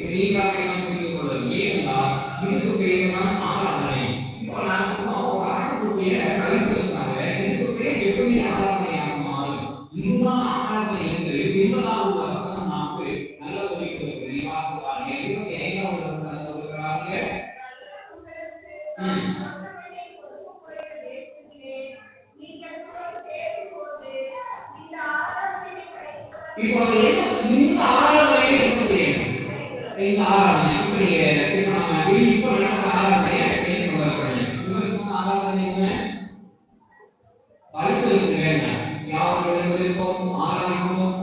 நீராமையாக புரிந்து கொள்ளணும். ஏனென்றால் இதுக்கு பேர் தான் ஆராதனை. இப்போ நான் சும்மா ஒரு ஆட்டுக்குட்டிய பரிசீலித்தாங்க, இதுக்கு பேர் எப்படி ஆராதனையாக மாறும்? இதுதான் ஆராதனை என்று 20வது வசனம் நமக்கு நல்லா சொல்லிக் கொடுக்கிறது. வாசிப்பாங்க 25வது வசனம் கொடுக்கிற ஆசிரியர் இப்போ இந்த ஆராதனை என்ன செய்யணும்? இந்த ஆராதனை இப்படி இப்போ நம்ம இப்போ நடக்கிற ஆராதனையை எப்படி கொண்டாடுறோம்? இவர் சொன்ன ஆராதனை என்ன? பரிசுக்கு வேண்டாம், யாரும் இருப்போம் ஆராதிப்போம்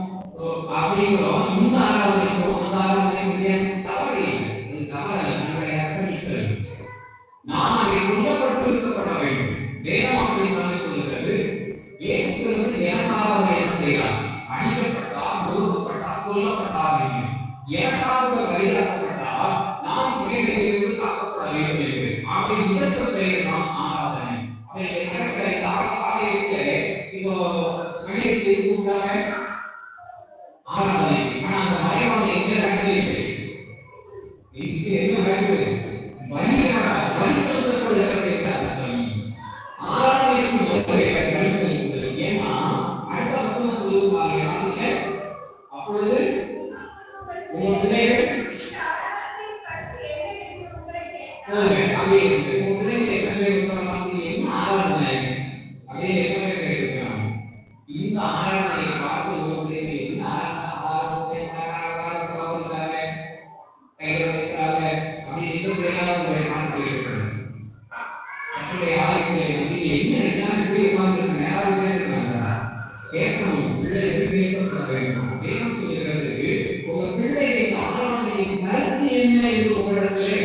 அப்படிங்கிறோம். இந்த ஆராதனைக்கும் அந்த ஆராதனை வித்தியாசம் தவறு இல்லை, அது தவறு நம்முடைய அர்ப்பணித்தல். நாம் அதை கொல்லப்பட்டு இருக்கப்பட வேண்டும். வேதம் அப்படித்தான் சொல்லுகிறது. இயேசு கிறிஸ்து இரண்டாவது என்ன செய்கிறார்? அடிக்கப்பட்டார், ஒடுக்கப்பட்டார், கொல்லப்பட்டார். இரண்டாவது வழியாக்கப்பட்டார், நாம் குறைகளிலிருந்து காக்கப்பட வேண்டும் என்று. ஆகவே இதற்கு பெயர் தான் ஆராதனை. இப்போ மனித செய்து ஆராதனை. ஆனா அந்த மறைவான எங்க நடக்குது? இதுக்கு என்ன நடக்குது? அப்பொழுது உங்கள் பிள்ளைகள் இந்த ஆராதனையை பார்த்து உங்கள் பிள்ளைகள் என்ன ஆராதனை கையில் வைக்கிறாங்க அப்படி எந்த பார்த்து என்னுடைய ஆலயத்தில் என்ன எல்லாம் எப்படி உட்கார்ந்து யாருமே இருக்காங்க கேட்கணும். பிள்ளை எதிர்ப்பு ஏற்படுத்த வேண்டும். வேகம் சொல்லுகிறது, உங்க பிள்ளைகளின் ஆராதனையின் கருத்து என்ன என்று உங்களிடத்திலே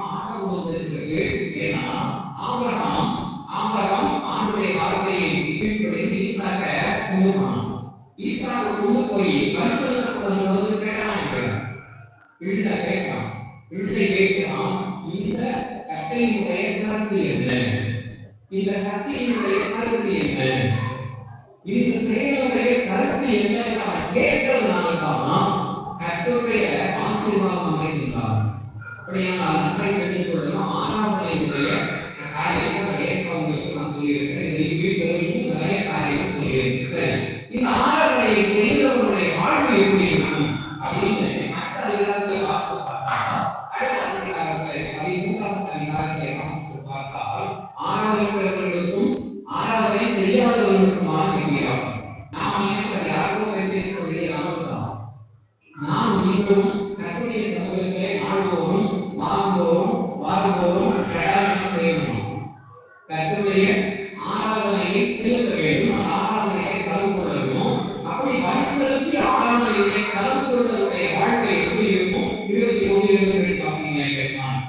ஆண்டவர் பேசுகிறது. ஏன்னா ஆபிரகாம் ஆண்டுடைய வார்த்தையை கீழ்ப்படிந்து ஈசாக்க கொண்டுவான். ஈசாக்க கொண்டு போய் பரிசுத்தப்படுவது கேட்டான். பிள்ளை கேட்கிறான். இந்த கட்டையினுடைய கருத்து என்ன? இந்த கட்டையினுடைய கருத்து என்ன? இந்த செயலுடைய கருத்து என்ன? கேட்டதுனால தான் கர்த்தருடைய ஆசீர்வாதம் அமைகின்றார். அப்படியானால் நன்மை தெரிந்து கொள்ளலாம். ஆராதனையுடைய காரியங்கள் ஏசாவுக்கு நான் சொல்லியிருக்கிறேன். இதில் வீட்டில் நிறைய காரியங்கள் சொல்லியிருக்கேன். சரி, இந்த ஆராதனையை செய்தவருடைய வாழ்வு எப்படி இருக்கும் அப்படின்னு மற்ற அதிகாரத்தை வாசித்து பார்த்தா, ஆராதனைகளுக்கும் ஆராதனை செய்யாதவர்களுக்குமான வித்தியாசம். நாம் நினைக்கிற யாருக்கும் பேசியிருக்கக்கூடிய நாமதான் நாம் மீண்டும் கர்த்தருடைய சமூகத்திலே நாள்தோறும் வாரந்தோறும் பிரயாணம் செய்யணும். கர்த்தருடைய ஆராதனையை செலுத்த வேண்டும். ஆராதனையை கலந்து கொள்ளணும். அப்படி பரிசெலுத்தி ஆராதனையை கலந்து கொள்வதற்குரிய வாழ்க்கை எப்படி இருக்கும்? 21 வாசிங்க கேட்கலாம்.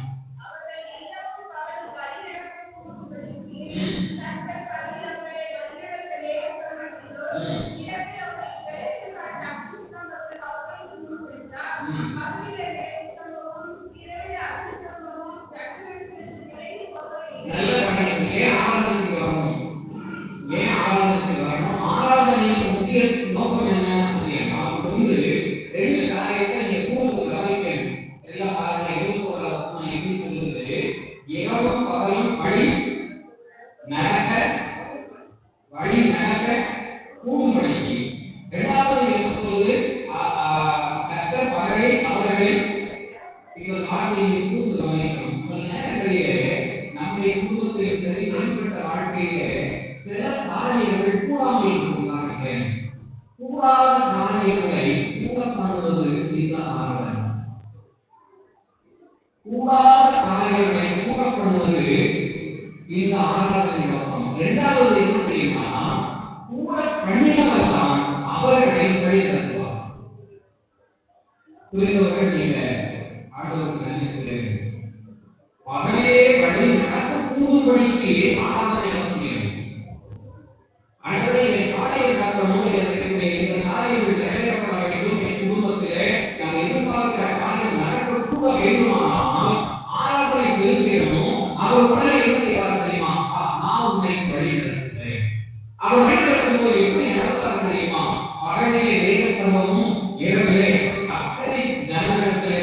ஆராதனையின் முக்கிய நோக்கம் என்ன அப்படின்னா, ஒன்று ரெண்டு காரியத்தை நீங்க கூர்ந்து கவனிக்கணும். எல்லா காரணம் 21 வசனம் எப்படி சொல்லுது? இரவும் பகலும் வழி நடக்க கூடும்படிக்கு. இரண்டாவது என்ன சொல்லுது? கர்த்தர் பகலை அவர்களை இவர் வாழ்க்கையை கூர்ந்து கவனிக்கணும். சில நேரங்களிலே நம்முடைய குடும்பத்தில் சரி தனிப்பட்ட வாழ்க்கையிலே சில காரியங்கள் கூடாமல் இருக்கிறாங்க. கூடாத காரியங்களை கூட பண்ணுவது இந்த ஆராதனை. கூடாத காரியங்களை கூட பண்ணுவது இந்த ஆராதனை நோக்கம். இரண்டாவது என்ன செய்யணும்னா, கூட பண்ணினவர் தான் அவர்களை வழிநடத்துவார். புரிந்தவர்கள் நீங்க ஆண்டவருக்கு நன்றி சொல்லுங்க. பகலே வழி நடக்க கூடும்படிக்கு ஆராதனை அவசியம். அடுத்தது காலையில் காரணம் இந்த காரியங்கள் நிறைவேற்றப்பட வேண்டும். என் குடும்பத்திலே நாம் எதிர்பார்க்கிற காரியம் நடக்கக்கூட வேண்டுமானால் ஆராதனை செலுத்தணும். அவர் உடனே என்ன செய்வார் தெரியுமா? நான் உன்னை வழி நடத்துகிறேன். அவர் வழி நடத்தும் போது எப்படி நடத்தார் தெரியுமா? பகலிலே தேவ சமூகமும் இரவிலே அத்தனை ஜனங்களுக்கு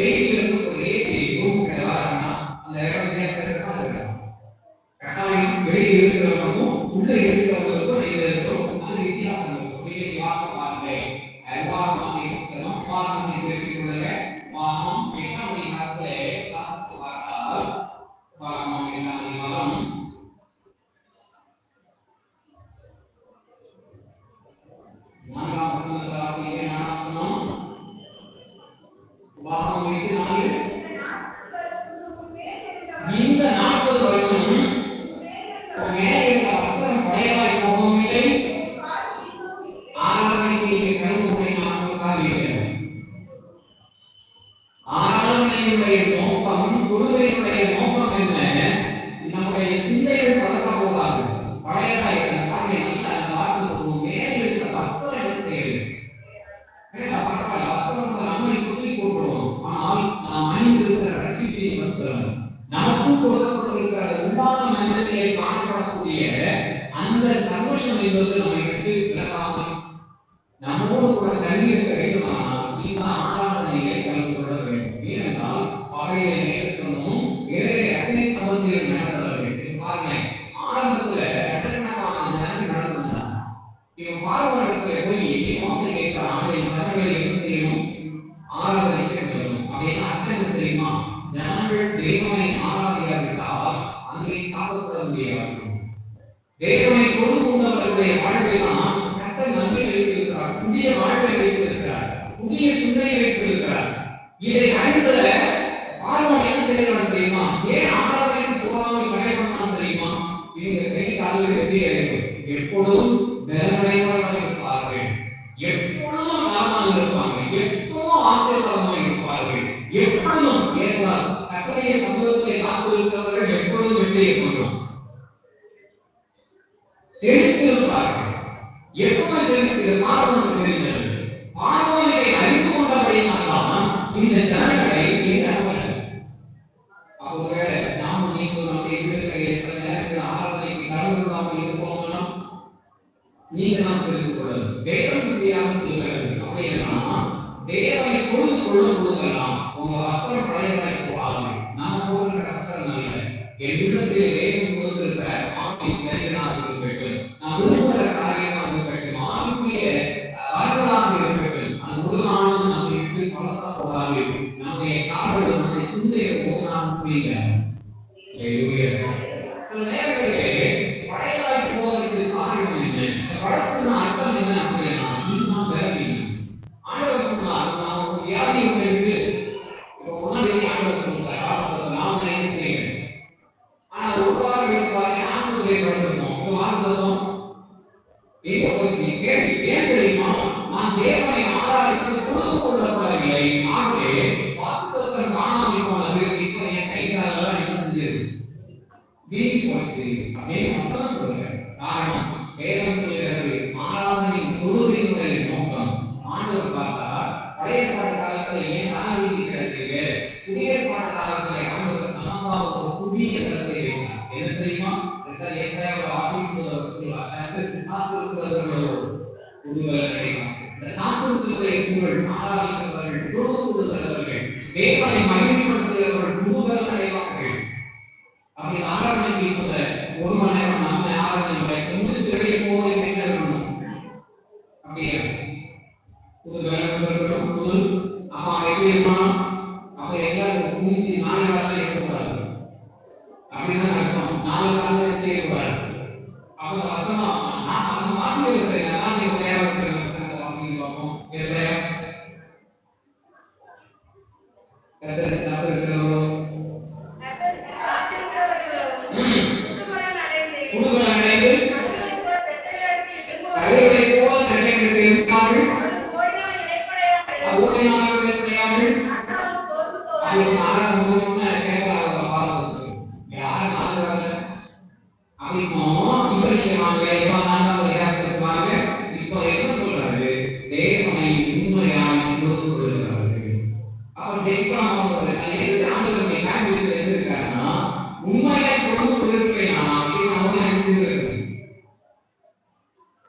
வெளியில் இருந்து ஒரு ஏசி ரூம் வராங்கன்னா அந்த இடம் வித்தியாசமா இருக்கலாம். கட்டாயம் வெளியில் இருக்கிறவங்களுக்கும் உள்ள இருக்கிறவங்களுக்கும் இந்த இருக்கும் நல்ல வித்தியாசம் இருக்கும். இன்னைக்கு வாசம் பாருங்க, வாகனம் இருக்கிற வாகனம் 8 மணி நேரத்துல வாசித்து பார்த்தால் வாகனம் 8 மணி நேரம் 4ஆம் வசனத்தை வாசிங்க. 4ஆம் வசனம் வாகனம் 8 இந்த 40 வருஷம் மேலே வஸ்திரம் பழையதாய் போகவும் இல்லை, ஆராதனைக்கு கருவுடைய நாட்களுக்காக இல்லை. ஆராதனையுடைய நோக்கம், தொழுகையுடைய நோக்கம் என்ன? நம்முடைய சிந்தைகள் பழசா போகாது, பழையதாய் வார்த்தை சொல்லுவோம். மேலே இருக்கிற வஸ்திரம் என்ன செய்யுது? வஸ்திரம் நம்மை குத்தி போட்டுருவோம். ஆனால் நாம் அணிந்திருக்கிற ரட்சிப்பின் வஸ்திரம், நமக்கு கொடுக்கப்பட்டிருக்கிற உண்டான மனிதர்களை காணப்படக்கூடிய அந்த சந்தோஷம் என்பது நம்மை விட்டு விலகாமல் நம்மோடு கூட தங்கி இருக்க வேண்டுமானால் இந்த ஆராதனைகளை கலந்து கொள்ள வேண்டும். ஏனென்றால் பகையை நேசமும் வேறு அத்தனை சம்பந்தியும் நடந்தவர்கள். பாருங்க, ஆரம்பத்துல லட்சக்கணக்கான ஜனங்கள் நடந்தாங்க. இவன் பார்வனிடத்துல போய் மோசை கேட்கிறான், ஜனங்களை என்ன செய்யணும்? ஆராதனைக்க வேண்டும். அப்படின்னு அர்த்தம் தெரியுமா? ஜனங்கள் தேவனை ஆராதிக்காவிட்டால் அங்கே காக்கப்பட முடியாது. தேவனை கொண்டு கொண்டவர்களுடைய வாழ்வைதான் கர்த்தர் நன்மை வைத்திருக்கிறார், புதிய வாழ்வை வைத்திருக்கிறார், புதிய சிந்தனை வைத்திருக்கிறார். இதை அறிந்த பார்வன் என்ன செய்யறான் தெரியுமா? ஏன் ஆராதனைக்கு போகாமல் கடை பண்ணான்னு தெரியுமா? இவங்க கை கால்கள் எப்படி இருக்கும்? எப்பொழுதும் பலனுடையவர்களாக இருப்பார்கள், எப்பொழுதும் நலமாக இருப்பாங்க, எப்பொழுதும் ஆசீர்வாதமாக இருப்பார்கள், எப்பொழுதும் ஏற்பாடு கர்த்தருடைய சமூகத்தை காத்திருக்கிறவர்கள் எப்பொழுதும் வெற்றியை கொள்ளும் செழித்திருப்பார்கள். எப்பொழுது செழித்திரு பார்வனுக்கு தெரிந்தது. பார்வனை அறிந்து கொண்டபடியால்தான் இந்த ஜனங்களை ஒருவேளை நாமும் நீங்கள் நம்முடைய வீடுகளில் சில நேரங்கள் ஆராதனைக்கு கலந்து கொள்ளாமல் இருப்போம்னா நீங்க நாம் தெரிந்து கொள்ளலாம். வேதம் இப்படியாக சொல்கிறது. அப்படின்னா தேவனை பொழுது கொள்ளும் பொழுதெல்லாம் உங்க வஸ்திரம் பழையதாய் போகாது. நாம் போகிற வஸ்திரம் அல்ல. என் உள்ளத்தில் தேவன் கொடுத்திருக்கிற ஆவின் சரிகளாக இருக்கட்டும், நாம் விரும்புகிற காரியமாக இருக்கட்டும், ஆவிக்குரிய வரங்களாக இருக்கட்டும், அது ஒரு நாளும் நம்மை விட்டு பழசா போகாது. நம்முடைய காவல், நம்முடைய சிந்தையை ஒரு நாள் புரியுங்க. சில நேரங்களிலே பழையதாய் போவதற்கு காரணம் என்ன? பழசுன அர்த்தம் என்ன அப்படின்னா இதுதான் வேலை. ஆண்டவர் சொன்னார், நான் ஒரு வியாதியை உங்களுக்கு இப்போ ஒன்னாம் ஆண்டவர் சொல்றார், நாம என்ன செய்யணும்? ஆனா ஒரு வாரம் கழிச்சு பாருங்க, ஆஸ்பத்திரியை படுத்திருக்கோம். இப்போ வாக்குத்தம் எங்க போச்சு? கேள்வி ஏன் தெரியுமா? நான் தேவனை ஆராதித்து பொழுது கொள்ளப்படவில்லை. ஆகவே வாக்குத்தம் காணாமல் போனது. இப்போ என் கைகாலெல்லாம் என்ன செஞ்சது? வீங்கி போச்சு அப்படின்னு வசனம் சொல்றேன். காரணம் வேதம் சொல்கிறது, ஆராதனையின் தொழுகையினுடைய நோக்கம். ஆண்டவர் பார்த்தா பழைய பாட்டு காலத்துல ஏன் ஆராதித்து கிடக்கிறீங்க, புதிய பாட்டு காலத்துல ஆண்டவர் நமக்காக ஒரு புதிய இடத்தை வைத்தார். என்ன தெரியுமா? ஏசாயாவை வாசிக்கும்போது சொல்லுவார், காத்திருக்கிறவர்களோ புதுவரை கிடைக்கும். இந்த காத்திருக்கிற புகழ் ஆராதிக்கிறவர்கள், தொழுது கொள்ளுகிறவர்கள், தேவனை மகிமைப்படுத்துகிறவர்கள் புதுவரை அடைவார்கள். அப்படி ஆராதனைக்கு கூட ஒரு மணி நேரம் நம்ம ஆராதனை முடிச்சு வெளியே போக என்ன இருக்கணும்? அப்படியே புது வேலைகளும் புது அப்பா எப்படி இருக்கணும்? அப்ப எல்லாரும் குளிச்சு 4 காலத்துல இருக்கக்கூடாது. அப்படிதான் அர்த்தம். 4 காலத்துல செய்யக்கூடாது. அப்ப வசனம் நான் வாசிக்க சரி வாசிக்க தேவை வாசிக்க பார்ப்போம். ஏசாயா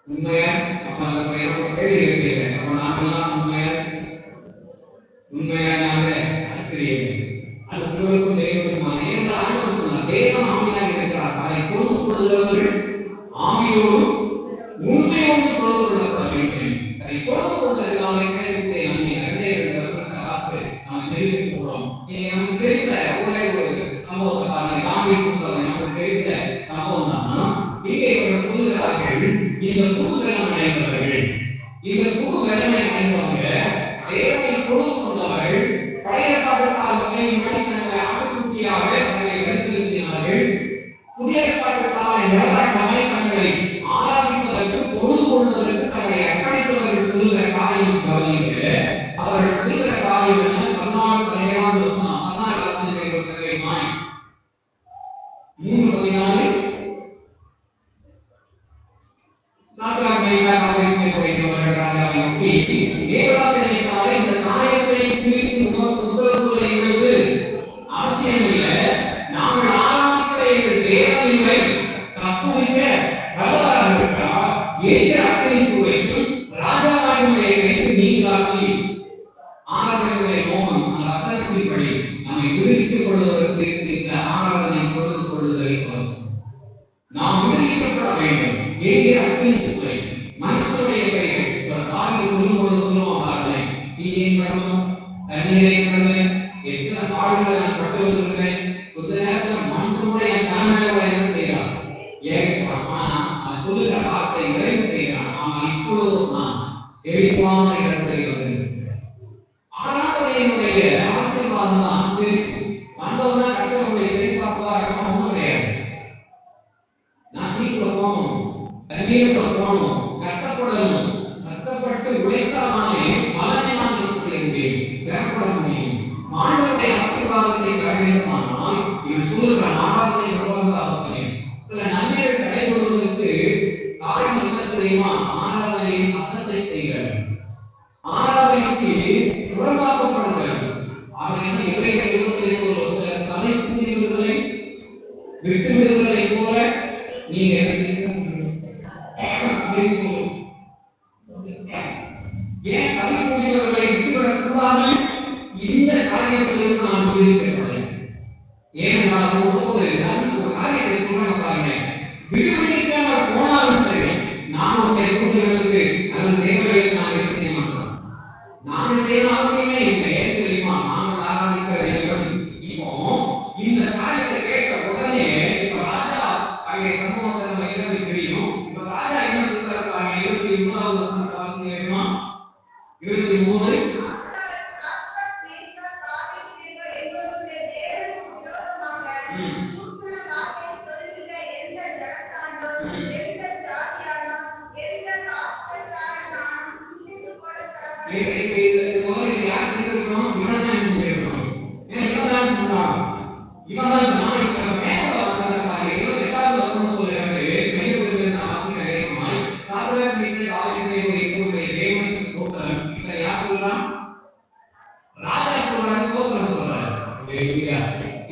உண்மையா நமக்கு தெரிந்த ஒரே ஒரு சம்பவத்தை பாருங்க. தாவீது புத்தகம் நமக்கு தெரிந்த சம்பவம் தான். இங்கே இவர்கள் சொல்லுகிறார்கள், இந்த புது வெள்ளம் அடைந்தவர்கள், இந்த புது வெள்ளமை அடைந்தவங்க தேவனை தொழுது கொண்டவர்கள், பழைய ஏற்பாட்டு காலங்களில் தங்களை ஆட்டுக்குட்டியாக தங்களை பரிசீலித்தார்கள். புதிய ஏற்பாட்டு கால நிழலாட்டமாய் தங்களை ஆராதிப்பதற்கு தொழுது கொள்வதற்கு தங்களை அர்ப்பணித்தவர்கள் சொல்லுகிற காரியம் கவனிங்க. அவர்கள் சொல்லுகிற காரியம் என்ன? 14 வருஷம் 14 வருஷம் தெரியுமாய் 3:14 சாத்ராக் மேஷாக் ஆபேத்நேகோ என்பவர்கள் ராஜாவை நோக்கி, நேபுகாத்நேச்சாரே, இந்த காரியத்தை குறித்து உமக்கு உத்தரவு சொல்ல எங்களுக்கு அவசியம் இல்லை. நாங்கள் ஆராதிக்கிற எங்கள் தேவனை தப்புவிக்க வல்லவராக இருக்கிறார். எரிகிற அக்னி சூளைக்கும் ராஜாவாகிய கைக்கு நீங்களாக்கி ஆராதனை நோக்கம் அந்த வசனத்தின்படி நம்மை விடுவித்துக் கொள்வதற்கு இந்த ஆராதனை பொறுத்து கொள்வதை அவசியம். நாம் விடுவிக்கப்பட வேண்டும். எரிகிற அக்னி சூளை மனுஷனுடைய கைகள் ஒரு காரியம் சொல்லும்போது சொல்லுவோம் பாருங்களேன், தீயை கடணும், தண்ணீரை கடந்தேன், எத்தனை பாடுகளை நான் பட்டு வந்திருக்கிறேன். கொஞ்ச நேரத்தில் மனுஷனுடைய தலைமையோட என்ன செய்யறான்? சொல்லுகிற வார்த்தை நிறைவு செய்கிறான். ஆனால் இப்பொழுது நான் செழிப்பான இடத்தில் வந்திருக்கிறேன். ஆராதனையினுடைய ஆசீர்வாதம் தான் செழிப்பு. வந்தவனா கட்டவனுடைய செழிப்பாக்குவா இருக்கணும் ஒன்றும் கிடையாது. நான் தீக்குள்ள போகணும், தண்ணீருக்குள்ள போகணும், கஷ்டப்படணும், கஷ்டப்பட்டு உழைத்தாலே பலனை நான் என்ன செய்ய முடியும்? பெறப்பட முடியும். ஆண்டவருடைய ஆசீர்வாதத்தை பெற வேண்டுமானால் இது சொல்லுகிற ஆராதனை ரொம்ப அவசியம். சில நன்மைகள் கடைபிடிப்பதற்கு காரணம் என்ன தெரியுமா? ஆராதனையின் வசனத்தை செய்கிறது. ஆராதனைக்கு புறம்பாக்கப்படுகிறது. ஆராதனை எதிரைகள் இருப்பதை சொல்லுவோம். சில சபை கூடியவர்களை விட்டு விடுதலை போல நீங்க என்ன செய்யணும்? ஏன் சபை கூடியவர்களை விட்டுவிடக் கூடாது? இந்த காரியத்திலிருந்து நான் விடுவிக்கப்பட்டேன். ஏனென்றால் ஒரு காரியத்தை சொல்ல பாருங்க, விடுவிக்காம போனாலும் சரி, நான் உடைய கூறுகளுக்கு அல்லது தேவர்களுக்கு நான் என்ன செய்ய மாட்டோம். நாங்க செய்ய அவசியமே இல்லை. ஏன் தெரியுமா? நாங்கள் ஆராதிக்கிற தேவன். இப்போ இந்த காரியத்தை கேட்ட உடனே இப்ப ராஜா அங்கே சம்பவத்தை நம்ம எல்லாமே தெரியும். இப்ப ராஜா என்ன சொல்றாரு? 23வது வசனத்தை வாசிக்க வேண்டுமா? 23 ராஜா சொல்றாரு, ஸ்தோத்திரம் சொல்றாரு.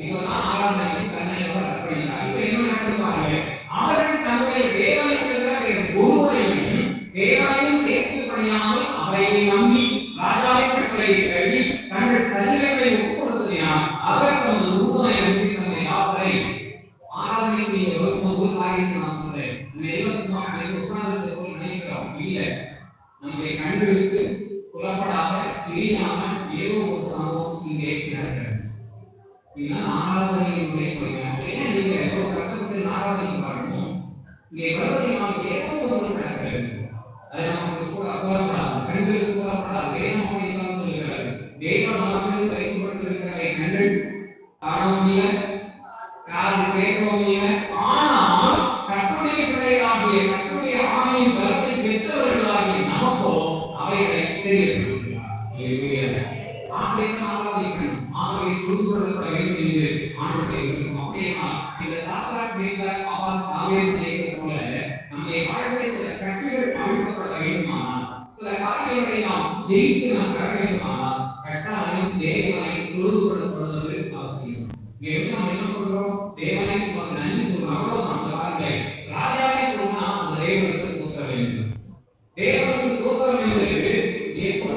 இப்பதான் ஆராதனை தன்னையோட அர்ப்பணித்தார். இப்ப என்ன நடக்குது? அவர்கள் தன்னுடைய தேவனையும் ஒருவரையும் தேவனையும் சேர்த்து பணியாமல் அவரை நம்பி ராஜாவின் கட்டளை கல்வி தங்கள் சரீரங்களை ஒப்புக்கொடுத்ததினால் அவர் தமது உருவனை நம்பி தம்முடைய ஆசரை ஆராதனைக்கு ஒரு காரியத்தை நான் சொல்றேன். நம்ம இலவசமா உட்கார்ந்து நினைக்கிறோம் இல்லை. நம்முடைய கண்களுக்கு புலப்படாம தெரியாம ஏதோ ஒரு சம்பவம் இங்கே நடக்கிறது. இதுதான் ஆராதனையினுடைய பகுதி. ஏன் நீங்க எவ்வளவு கஷ்டப்பட்டு ஆராதனை பாடணும்? இங்கே வருவதை நாம் ஏதோ ஒன்று நடக்கிறது. அது நமக்கு புலப்படாது, கண்களுக்கு புலப்படாது. வேதம் சொல்லுகிறார், தேவன் நமக்கு பயன்படுத்திருக்கிற கண்கள் காண முடியல, காது கேட்க முடியல. ஆனால் கர்த்தருடைய பிள்ளைகளாகிய கர்த்தருடைய ஆணையின் பலத்தை பெற்றவர்களாகிய நமக்கோ அவைகளை தெரியப்படுத்துகிறார். ஆகவே புரிந்துகொள்ளப்பட வேண்டும் என்று ஆண்டவரை அப்படின்னா இந்த சாத்ராக் மேஷாக் ஆபேத்நேகோ போல நம்முடைய வாழ்க்கை சில கட்டுகள் அவிழ்க்கப்பட வேண்டுமானால், சில காரியங்களை நாம் ஜெயித்து நாம் பெற வேண்டுமானால் கட்டாயம் தேவனை தொழுது கொள்ளப்படுவது அவசியம். நாம் என்ன பண்றோம்? தேவனை நன்றி சொல்றோம். அவ்வளவுதான். அந்த வார்த்தை ராஜாவே சொன்னா அந்த தேவனுக்கு ஸ்தோத்திர வேண்டும். தேவனுக்கு ஸ்தோத்திரம் என்பது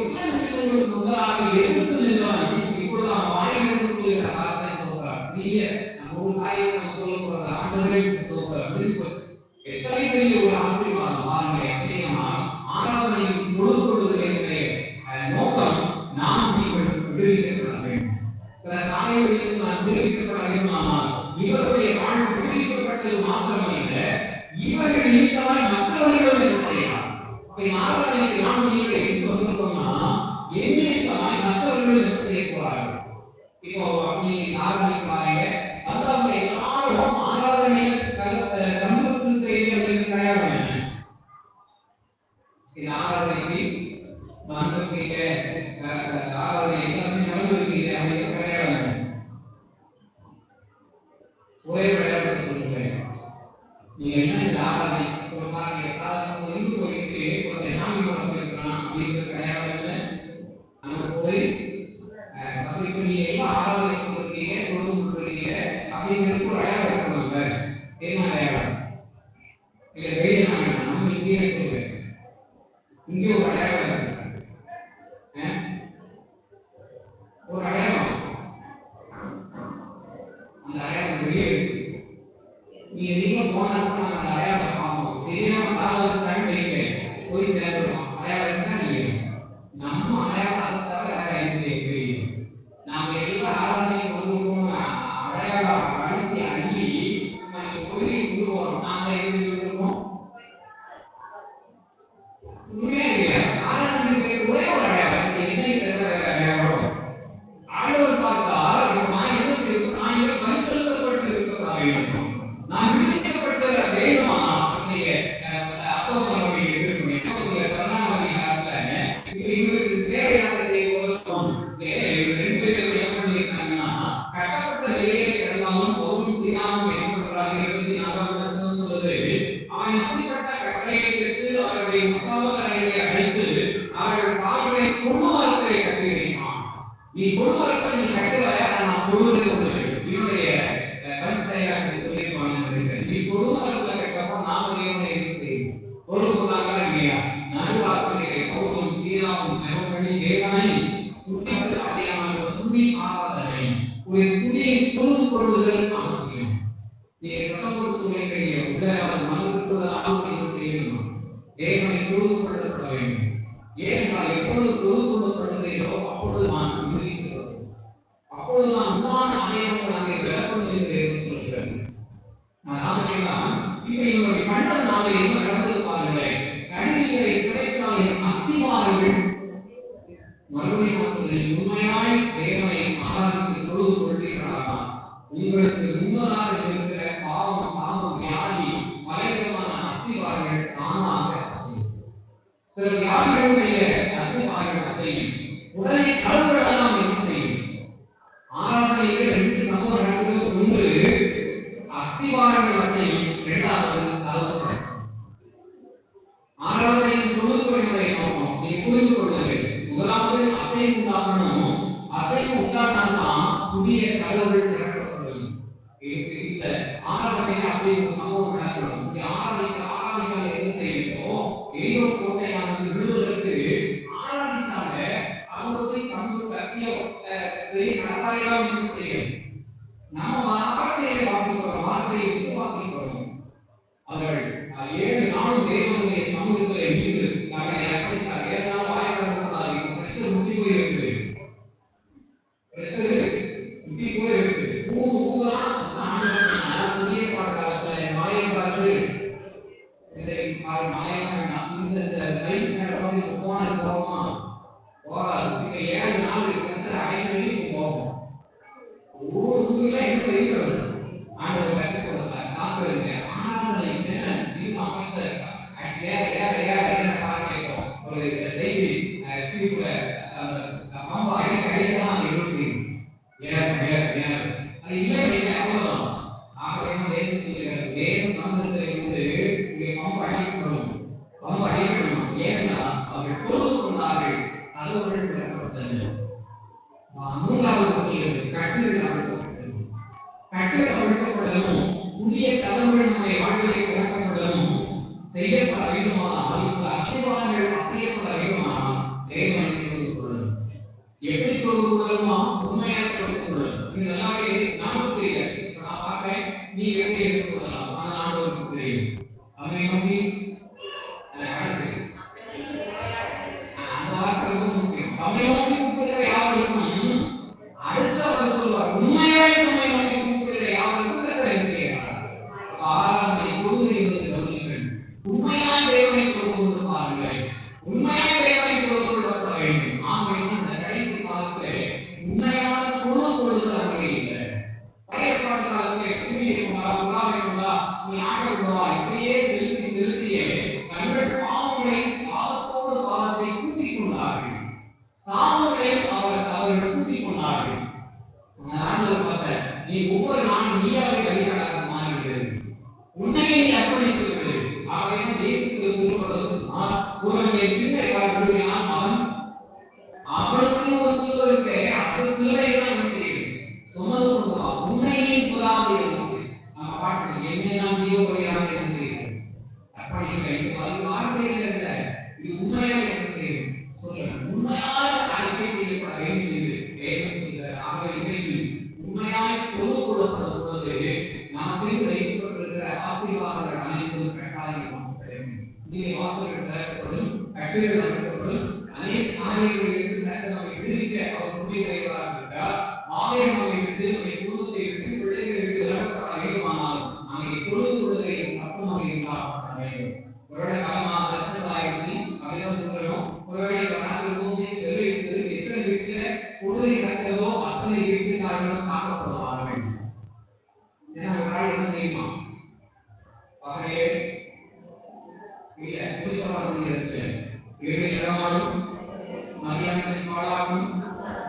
சில நிமிஷங்களுக்கு முன்னதாக எதிர்த்து நின்றவன் இப்பொழுது அவன் வாயிலிருந்து சொல்லுகிற வார்த்தை ஸ்தோத்திரம். நீங்க நம்ம ஒரு காரியத்தை நம்ம சொல்ல போறது ஆண்டவருக்கு ஸ்தோத்திரம். எத்தனை பெரிய ஒரு ஆசீர்வாதம் பாருங்க. அப்படின்னா ஆராதனையில் தொழுது கொள்வது என்ற நோக்கம் நாம் விடுவிக்கப்பட வேண்டும். சில காரியங்களில் நான் விடுவிக்கப்பட வேண்டுமானால் இவருடைய வாழ்வு விடுவிக்கப்பட்டது மாத்திரமல்ல, இவர்கள் நீக்கமாய் மற்றவர்களும் என்ன செய்யலாம். அப்ப ஆராதனைக்கு நாம் நீங்கள் எதுக்கு வந்திருக்கோம்னா, என்னிடமாய் மற்றவர்களும் என்ன செய்ய போறார்கள். இப்போ அப்படி ஆராதனைக்கு பாருங்க, அதாவது எல்லாரும் ஆராதனையில் கலந்துருக்கிறீர்கள் அப்படின்னு கிடையாது. இந்த ஆராதனைக்கு வந்திருக்கீங்க, ஆராதனை எல்லாமே கலந்துருக்கீங்க அப்படின்னு கிடையாது. ஒரே விளையாட்டு சொல்லுங்க, நீங்க என்ன இந்த ஆராதனை ஒரு மாதிரி சாதாரண இந்து போயிட்டு ஒரு சாமி படம் போயிருக்கலாம் அப்படிங்கிறது கிடையாது. அங்க போய் இப்போ நீங்க எல்லாம் ஆராதனை கொடுத்துருக்கீங்க, தொழுது கொடுத்துருக்கீங்க அப்படிங்கிறது ஒரு அடையாளம் இருக்கணும்ல. என்ன அடையாளம்? இல்ல வெளியே நம்ம இங்கேயே சொல்லுவேன், இங்கே ஒரு அடையாளம் இருக்கு. ஒரு அடையாளம், அந்த அடையாளம் வெளியே இருக்கு. நீங்க போனா அந்த அடையாளம் பார்க்கணும். தெரியாம தாமதம் வைப்பேன், போய் சேர்ந்துடும். அடையாளம் இருக்கா இல்லையா? நம்ம அடையாளம் அதை தவிர என்ன செய்ய தெரியும். நாம எல்லாம் ஆராதனை கொண்டு அடையாளம் அடிச்சு அள்ளி தொழுகை கொண்டு போறோம். நாங்க எது இருக்கோம் ஆராதனை ஒரே ஒரு அடையாளம், என்ன அடையாளம். ஆண்டவர் பார்த்தா நான் என்ன செய்யணும், நான் என்ன பரிசுத்தப்பட்டு இருக்கிறேன், நான் விடுவிக்கப்பட்ட வேண்டுமா அப்படிங்க. அப்போஸ்தலர்கள் இருக்கணும். அப்போஸ்தலர் 12ஆம் அதிகாரத்துல இவருக்கு தேவையான செய்வோம். ரெண்டு பேரும் என்ன பண்ணிருக்காங்கன்னா, கட்டப்பட்ட நிலையை கிடந்தாலும் பொருள் சீராமல் ஏற்படுறாங்க. 24ஆம் வசனம் சொல்லுது, அவன் அப்படிப்பட்ட கட்டளையை பெற்று அவருடைய முஸ்தாபகர்களை அழைத்து அவர்கள் கால்களை தொழுவத்தை கட்டியிருப்பான். நீ தொழுவத்தை நீ கட்டுவ, நான் தொழுவதை என்னுடைய கன்ஸ்டையாக சொல்லியிருப்பாங்க. நீ தொழுவத்தை கட்டப்போ நாம தேவனை என்ன செய்யும், தொழுவதாக இல்லையா? நடுவாக்கிலே பவுலும் சீராவும் ஜெபம் பண்ணி தேவனை துதித்து அடையாமல் துதி ஆராதனை, ஒரு துதியை தொழுது கொள்வதல் அவசியம். நீ சத்தம் போட்டு சொல்லுகிறீங்க, உள்ள அவர் மனதிற்கு ஆளுநரை செய்யணும். தேவனை தொழுது கொள்ளப்பட வேண்டும். ஏனென்றால் எப்பொழுது தொழுது கொள்ளப்படுகிறதோ அப்பொழுது நான் விடுவிக்கிறோம், அப்பொழுது நான் உண்மான அடையாளம் அங்கே விளக்கம் என்று சொல்கிறேன். இப்ப இவர்கள் கண்டதுனால என்ன நடந்தது பாருங்களேன். சரீரை சிறைச்சாலையின் அஸ்திவாரங்கள் மறுபடியும் சொல்றேன், உண்மையாய் தேவனை ஆராதித்து தொழுது கொள்கிறீர்களா, உங்களுக்கு முன்னதாக இருக்கிற பாவம், சாபம், வியாதி, பலவிதமான அஸ்திவாரங்கள் தானாக அசையும். சில வியாதிகளுடைய அஸ்திவாரங்கள் அசையும். உடனே கலவரெல்லாம் என்ன செய்யும்? ஆராதனையிலே ரெண்டு சம்பவம் நடந்தது. ஒன்று அஸ்திவாரங்கள் அசையும், இரண்டாவது கலவரம். ஆராதனையின் தொழுதுடைய நோக்கம் நீ புரிந்து கொள்ளுங்கள். முதலாவது அசைவு உண்டாகணும். அசைவு உண்டானால்தான் புதிய கதவுகள் திறக்கப்படும். இல்ல ஆராதனைக்கு அப்படி ஒரு சம்பவம் நடக்கணும். ஆராதனைக்காக என்ன செய்யணும்? எரியோ கோட்டையானது விழுவதற்கு ஆராதிச்சாங்க. அவங்க போய் கம்பு கத்தியோ பெரிய கட்டாயம் என்ன செய்யணும்? நம்ம வார்த்தையை வாசிக்கிறோம், வார்த்தையை விசுவாசிக்கிறோம். அவர்கள் 7 நாளும் தேவனுடைய சமூகத்திலே மீண்டு தங்களை அர்ப்பணித்தார். 7 நாள் வாய்க்காக பிரஷர் முட்டி போயிருக்கு, பிரஷர் முட்டி போயிருக்கு. ஊதுலாம் புதிய பாடகாலத்துல மாயை பார்த்து இதை இந்த ரைஸ் நடக்கும் போன போகமா போகாது. 7 நாள் பிரஷர் அடைந்து போகும். ஒவ்வொரு ஊதுல என்ன செய்கிறது ஆண்டவர் கற்றுக் கொடுத்தார். காத்திருங்க. ஆராதனை இது அவசியம். ஒரு செய்தி தீர்ப்புல ரொம்ப அடிக்கலாம் அது என்ன செய்யும்? அது இல்லை அவ்வளவுதான். ஆகவே வேறு சொல்லுகிறார், வேறு சமூகத்தை இங்கே ரொம்ப அடிக்கணும், ரொம்ப அடிக்கணும். ஏன்னா அவர்கள் தொழுது கொண்டார்கள், கதவுகள் திறக்கப்பட்டன. மூன்றாவது சொல்லுகிறது, கட்டுகள் அவிழ்க்கப்பட்டது. கட்டுகள் அவிழ்க்கப்படலும் புதிய கதவுகள் நம்முடைய வாழ்விலே திறக்கப்படலும் செய்யப்பட வேண்டுமானால், அஸ்திவாரங்கள் அசையப்பட வேண்டுமானால் தேவனை தொழுது கொள்ளணும். எப்படி தொழுது கொள்ளணுமா? உண்மையாக தொழுது கொள்ளணும். இது நல்லாவே நமக்கு தெரியாது. நான் பார்ப்பேன், நீ எப்படி எடுத்துக் கொள்ளலாம், ஆனால் ஆண்டவருக்கு தெரியும். அவனை நோக்கி அந்த வார்த்தை ரொம்ப முக்கியம். அவனை நோக்கி கூப்பிடுகிற யாரும் அடுத்த அவர் சொல்வார், நீ ஆண்டவா இப்படியே செலுத்தி செலுத்தியே தங்கள் பாவங்களை பாவத்தோடு பாவத்தை கூட்டிக் கொண்டார்கள். சாவுகளை அவர்கள் கூட்டிக் கொண்டார்கள். ஆண்டவர் பார்த்த நீ ஒவ்வொரு நாளும் நீயாவே பலிகளாக மாறுகிறது. உன்னையே நீ அர்ப்பணித்து விடு. ஆகவே தேசிக்கு சொல்லுவதா ஒருவன் என் பிள்ளை விரும்பினால் அவன் அவனுக்கு ஒரு சிலுவை இருக்கு. அந்த சிலுவை என்ன செய்யுது? சுமந்து கொண்டுதான் உன்னையே புறாது என்ன செய்யும்? நம்ம பாட்டு என்னை நான் ஜீவ பலியாக என்ன செய்யுது? அர்ப்பணிக்கிறேன். அது வார்த்தையில் இல்லை, இது உண்மையாக என்ன செய்யும்? சொல்லுங்க, உண்மையாக அறிக்கை செய்யப்பட வேண்டும் என்று வேதம் சொல்கிறார். ஆகவே இன்றைக்கு உண்மையாய் பொது கொள்ளப்படும் பொழுது நமக்கு வைக்கப்பட்டிருக்கிற ஆசீர்வாதங்கள் அனைத்தும் கட்டாயம் கிடைக்கும். இங்கே வாசல்கள் திறக்கப்படும், கட்டுகள் அமைக்கப்படும், அநேக காரியங்கள் இருந்து நம்மை விடுவிக்க அவர் முடிவுரைகளாக இருக்கிறார். ஆலயம் நம்மை விட்டு நம்முடைய குடும்பத்தை விட்டு பிள்ளைகளை விட்டு விலகப்பட வேண்டுமானாலும் அங்கே பொழுது கொள்ளுகை சத்தமாக இருந்தால் வேண்டும். ஒருவேளை காலமாக கஷ்டம் ஆயிடுச்சு அப்படிதான் சொல்றோம். ஒருவேளை நாட்டில் பூமி தெரிவித்து எத்தனை வீட்டுல பொழுதை கற்றதோ அத்தனை வீட்டுக்காரர்களும் காக்கப்படுவாங்க வேண்டும். ஏன்னா ஒரு நாள் என்ன செய்யுமா பகையே இல்ல குறித்தவாசியத்துல இரவு இடமாலும் மதியானத்தின் பாழாகும்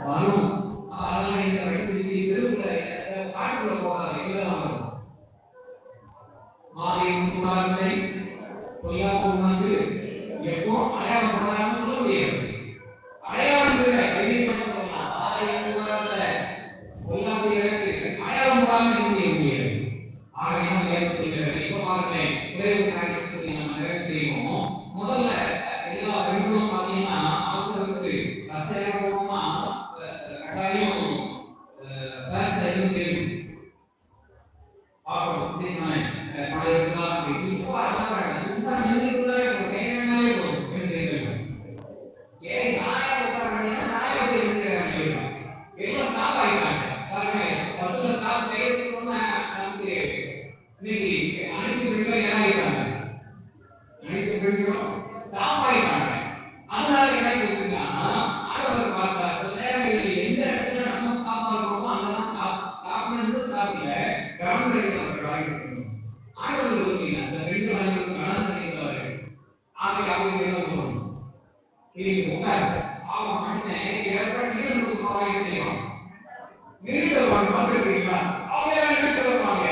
வரும். அதெல்லாம் இந்த வெட்டுச்சி தெருவுல காட்டுக்குள்ள போகாது, எல்லாம் வரும். மாலையும் கூடாது பொய்யாப்பு வந்து எப்போ அடையாளம் போடாமல் சொல்ல முடியாது. அடையாளம் சொல்லலாம். மாலையும் கூடாது பொய்யாப்பு இருக்கு அடையாளம் போடாமல் என்ன செய்ய முடியாது. ஆகையால் வேலை செய்கிறது. இப்ப பாருங்க விரைவு காரியத்தை சொல்லி நம்ம நிறைவு செய்வோம். முதல்ல எல்லா பெண்களும் பார்த்தீங்கன்னா அவசரத்துக்கு கஷ்டமா கட்டாயம் என்ன செய்யணும் பார்க்கணும். அப்படின்னா இப்போ அதான் சும்மா நின்றுதான் கையாலே போதும் என்ன செய்யணும். ஏன் நாயை உட்காரணும் நாயை என்ன செய்யறாங்க எல்லாம் ஸ்டாப் ஆயிட்டாங்க. பாருங்க பஸ்ல ஸ்டாப் செய்யணும்னா நமக்கு இன்னைக்கு அனைத்து பெண்களும் என்ன ஆயிட்டாங்க, அனைத்து பெண்களும் ஸ்டாப் ஆயிட்டாங்க. அதனால என்ன போச்சுன்னா ஆடவர் பார்த்தா சில நேரங்களில் எந்த இடத்துல நம்ம ஸ்டாப் ஆகிறோமோ அங்கதான் ஸ்டாப்னு ஸ்டாப் இல்லை கவர்மெண்ட் அவர்கள் ஆகிட்டு ஆடவர் விரும்பிங்க அந்த பெண்கள் ஆகியோருக்கு கவனம் தெரிந்தவர்கள். ஆகவே அவங்க என்ன பண்ணுவோம் சரி உட்காரு ஆகும் மனுஷன் ஏற்பட்டு நிகழ்வு என்ன செய்வோம் நிறுத்த வருவாங்க. பார்த்துருக்கீங்களா அவங்க நிறுத்த வருவாங்க.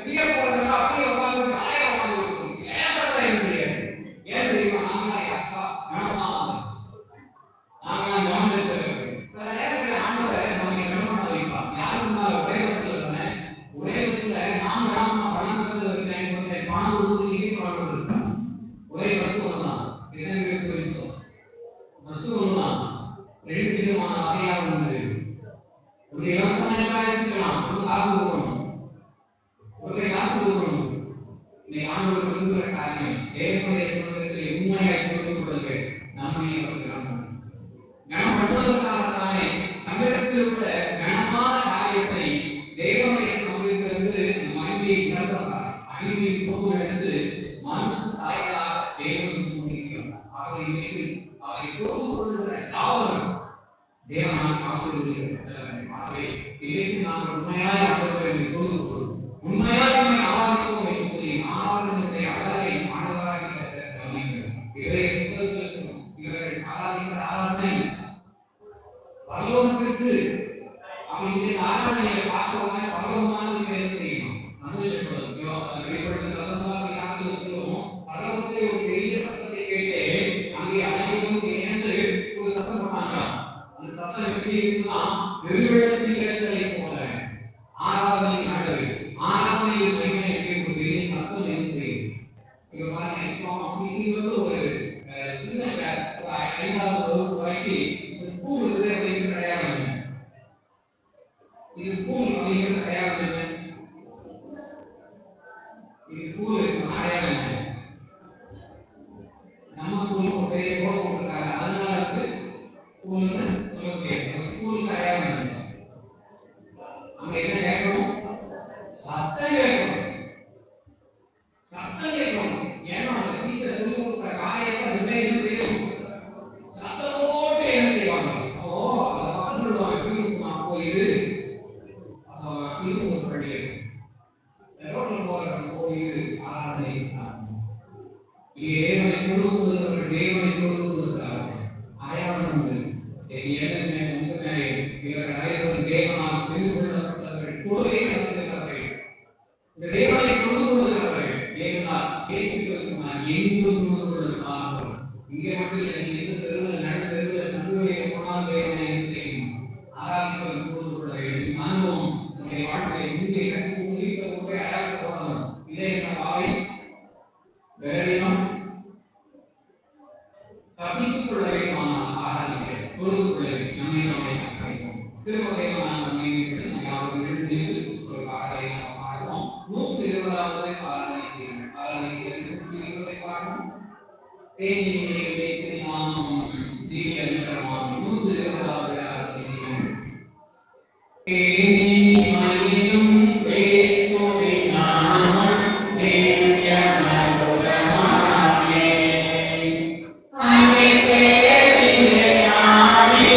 கீழே போறதுனால அப்படியே உட்காந்து தலையை உட்காந்து கொடுக்கணும். ஏசத்தை என்ன செய்யாது ஏன் தெரியுமா நாங்களா யாசா கனமாக நாங்களாம் கவனம் சில நேரத்தில் ஆண்டவரை நம்ம கவனம் வைப்பாங்க. யாருன்னா ஒரே வசதியில் தானே ஒரே வசதியில் நான் வேணாம் பணம் இருக்கேன் பணம் கொடுத்து பணம் கொடுத்தேன் ஒரே பஸ் ஒண்ணுதான் என்ன விஷயம் பஸ் ஒண்ணுதான் ரெண்டு விதமான வகையாக உண்டு. ஒரு விவசாயக்காக செய்யலாம் காசு கொடுக்கணும் ஒரு காசு கொடுக்கணும். இன்னைக்கு ஆண்டவர் விரும்புகிற காரியம் தேவனுடைய சமூகத்தை உண்மையாக புரிந்து கொள்ளுங்கள். நம்மையும் கனப்படுவதற்காகத்தானே நம்மிடத்தில் உள்ள கனமான காரியத்தை தேவனுடைய சமூகத்திலிருந்து மனைவியை இழந்தார். மனைவியை போகும்போது மனசு சாயலாக தேவனுக்கு முடிக்கிறார். அவரை மீது அவரை பொறுத்து கொள்கிற யாவரும் தேவனால் ஆசீர்வதிக்கிறார். ஆகவே இதற்கு நாங்கள் உண்மையாய் ஆண்டவரை பொறுத்து கொள்வோம், உண்மையாய் நம்மை ஆராதிப்போம் என்று சொல்லி ஆராதனை அழகை ஆண்டவராக இவரை இவர்கள் ஆராதிக்கிற ஆராதனை பரலோகத்திற்கு அவங்க ஆராதனையை பார்த்தவங்க பரலோகமான வேலை செய்யணும் சந்தோஷப்படும். வெளிப்படுத்த சொல்லுவோம் பரலோகத்தை ஒரு பெரிய சத்தத்தை கேட்டு அங்கே அனைவரும் சேர்ந்து ஒரு சத்தம் போட்டாங்க. அந்த சத்தம் எப்படி இருக்குன்னா வெறுவெள்ளத்தின் இறைச்சலை போல ஆராதனை ஆண்டவர் ஆராதனையில் மகிமை ஒரு பெரிய சத்தம் என்ன செய்யும். இங்க பாருங்க இப்போ இது வந்து ஒரு சின்ன கிளாஸ் 5வது வகுப்பு வரைக்கும் ஸ்கூல் வந்து அப்படிங்கிற கிடையாது. இது ஸ்கூல் அப்படிங்கிற கிடையாது. இது ஸ்கூல் கிடையாது. நம்ம ஸ்கூல் போட்டு போட்டிருக்காங்க. அதனால வந்து ஸ்கூல்னு சொல்ல முடியாது. ஸ்கூல் கிடையாது. அங்க என்ன கேட்கணும் சத்தம் கேட்கணும் சத்தம் கேட்கணும். ஏன்னா அந்த டீச்சர் சொல்லி கொடுக்குற காரியத்தை நம்ம என்ன செய்யணும் சத்தத்தோடு என்ன செய்வாங்க. அப்போ அந்த பக்கத்துல போயிது இது ஒரு பள்ளி ரோட்ல போயிது தேவனை கொண்டு கொள்கிறவர்கள் தேவனை கொண்டு கொள்கிறார்கள். அடையாளம் உண்டு. இவர்கள் அனைவரும் தேவனால் தெரிந்து கொள்ளப்பட்டவர்கள், கொடுமை நடத்துகிறவர்கள், இந்த தேவனை கொண்டு கொள்கிறவர்கள். தேவனால் இயேசு கிறிஸ்து என்றும் கொண்டு கொள்கிறார்கள். இங்கே மட்டும் இல்லை, எந்த தெருவில் நடந்தெருவில் சமூக போனால் தேவனை செய்யும் ஆராய்ந்து கொண்டு கொள்ள வேண்டும். அனுபவம் நம்முடைய வாழ்க்கையை இங்கே கற்று முடித்த ஒன்றை அடையாளம் போடணும். இதை வாய் வேலையும் தப்பித்துக் கொள்ள வேண்டுமானால் ஆராய்கிறேன் பொழுது கொள்ள வேண்டும். நம்மை நம்மை அழைப்போம். திருமலையான ஒரு பாடலை நாம் பாடுவோம். 120வது பாடலை பாடுவோம். தேனியை பேசினாலும் திவ்ய விஷமாம் 120வது தேனியும் பேசுவினாலும் திவ்ய மதுரமாமே அனைத்தே விளையாடி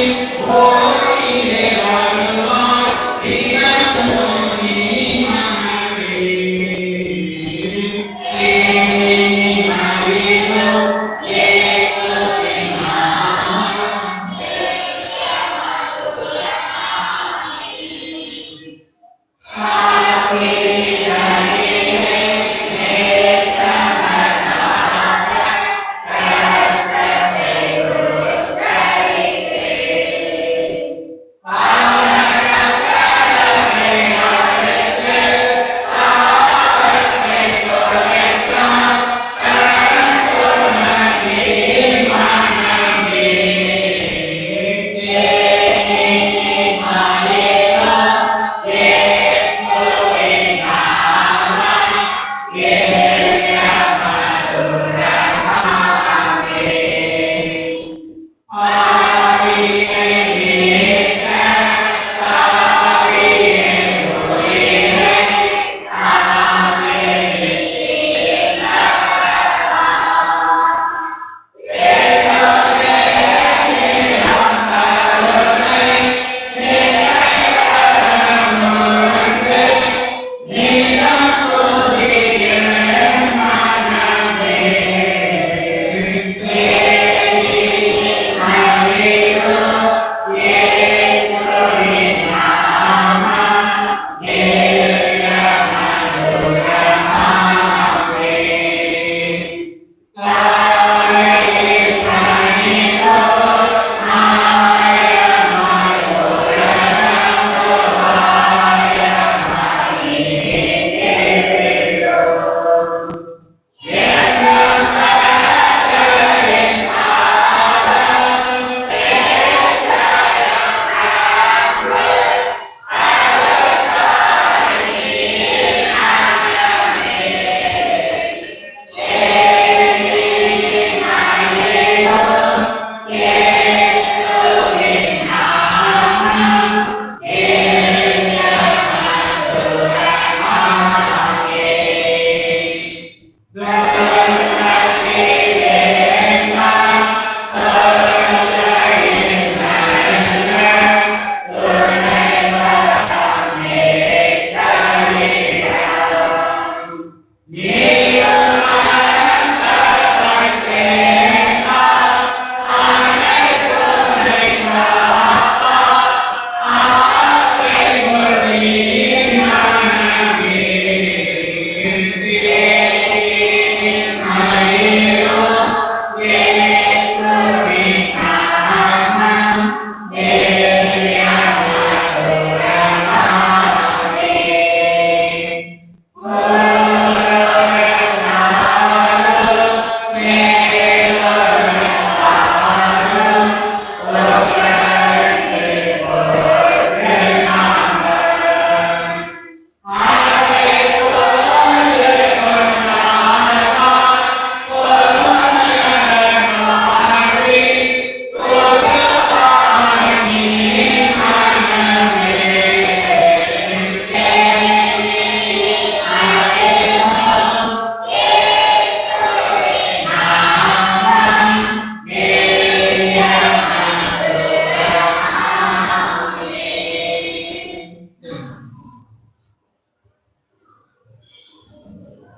ஓடிலே வருவார் தினமும் நீ மனமே தேனி மகிழோ இயேசுவின் நாமம் திவ்ய மதுரமாமே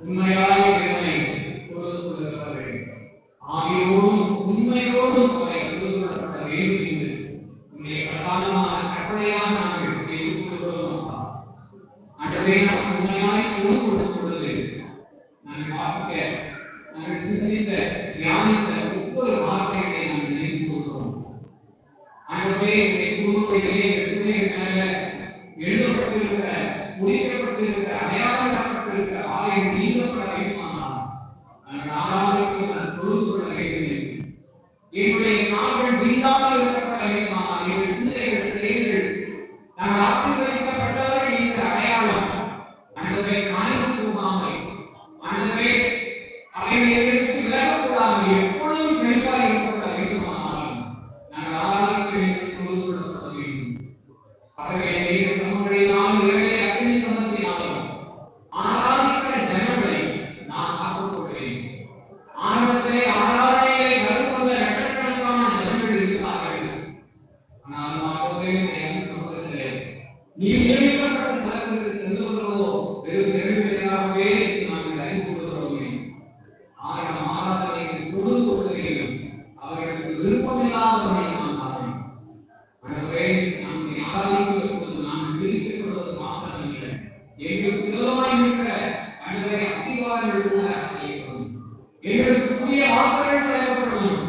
உண்மையான தேவனை பொறுத்து கொள்கிறவர்கள் ஆகியோரும் உண்மையோடும் அவரை கொண்டுகொள்ளப்பட வேண்டும் என்று உங்களுடைய பிரதானமான கற்பனையாக நாங்கள் பேசிக்கொள்கிறோம். ஆண்டவரே, நாம் உண்மையாய் கொண்டு கொடுக்கும் பொழுது நாங்கள் வாசிக்க, நாங்கள் சிந்தித்த, தியானித்த ஒவ்வொரு வார்த்தைகளை நாங்கள் நினைத்து கொள்கிறோம். ஆண்டவரே, குழுவையிலே எழுதப்பட்டிருக்கிற, குறிக்கப்பட்டிருக்கிற, அடையாளப்பட்டிருக்கிற ஆலயம் நீக்கப்பட வேண்டுமானால் நாங்கள் ஆராதனைக்கு நான் தொழுது கொள்ள வேண்டும். என்னுடைய நாங்கள் வீண்டாமல் இருக்கப்பட வேண்டுமானால் எங்கள் சிந்தைகள், செயல்கள் நாங்கள் ஆசீர்வதிக்கப்பட்டவர்கள் என்ற அடையாளம் ஆண்டவரே காணக்கூடாமல், ஆண்டவரே அவைகளை விலகக்கூடாமல் எப்பொழுதும் செழிப்பாக இருக்கப்பட வேண்டுமானால் நாங்கள் ஆராதனைக்கு தொழுது கொள்ளப்பட வேண்டும். ஆகவே சமூகங்களினால் இறைவனை அக்னி சமத்தினாலும் ஆராதிக்கிற ஜனங்களை நான் காத்துக்கொள்கிறேன். ஆரம்பத்திலே ஆராதனையை கருதுகொண்ட லட்சக்கணக்கான ஜனங்கள் இருக்கிறார்கள். ஆனால் சமூகத்திலே நீ நியமிக்கப்பட்ட ஸ்தலத்திற்கு செல்லுகிறதோ வெறும் 2 பேராகவே நாங்கள் அறிந்து கொள்கிறோமே. ஆனால் ஆராதனையை தொழுது கொள்கிறேன். அவர்களுக்கு விருப்பமில்லாதவனை நான் ஆராதனை. ஆகவே நம்மை ஆராதிக்கிற பொழுது நாங்கள் விதிக்கப்படுவது மாத்திரமில்லை, எங்களுக்கு விரோதமாய் இருக்கிற ஆண்டவரை அஸ்திவாரங்கள் கூட செய்யப்படும். எங்களுக்கு புதிய வாசல்கள் திறக்கப்படும்.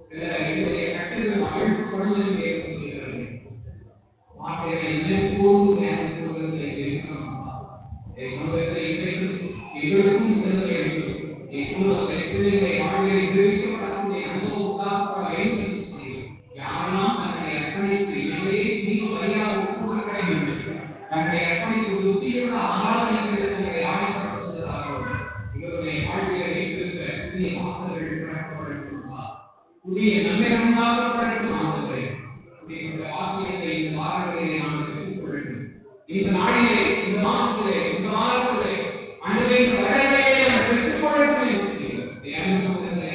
சில எங்களுடைய கட்டுகள் அழிக்கப்படும் என்று சொல்கிறது. வார்த்தைகளை நினைப்போடு சொல்வதை இருக்கிறோம். சமூகத்தை எங்களுக்கும் விடுதலை வேண்டும். எப்போது பிள்ளைகளை வாழ்வை தெரிவிக்கப்படக்கூடிய அனுபவம் உண்டாக்கப்பட வேண்டும் என்று சொல்லி யாரெல்லாம் தன்னை அர்ப்பணித்து இவரே ஜீவ வழியாக ஒப்புக்கொடுக்க வேண்டும், தன்னை அர்ப்பணித்து புத்தியோட ஆராதனைகளை தன்னை ஆணைப்படுத்துகிறார்கள். இவருடைய வாழ்க்கையை வைத்திருக்க புதிய வாசல்கள் திறக்கப்பட வேண்டுமா? புதிய நன்மைகள் உண்டாக்கப்பட வேண்டும். ஆண்டவரே, இந்த வாக்கியத்தை இந்த வாரங்களிலே நாங்கள் பெற்றுக்கொள்ள வேண்டும். இந்த நாளிலே, இந்த மாதத்திலே, இந்த வாரத்திலே ஆண்டவரே இந்த வருடங்களிலே நாங்கள் பெற்றுக்கொள்ள வேண்டும் என்று சொல்லுகிறோம். சமூகத்திலே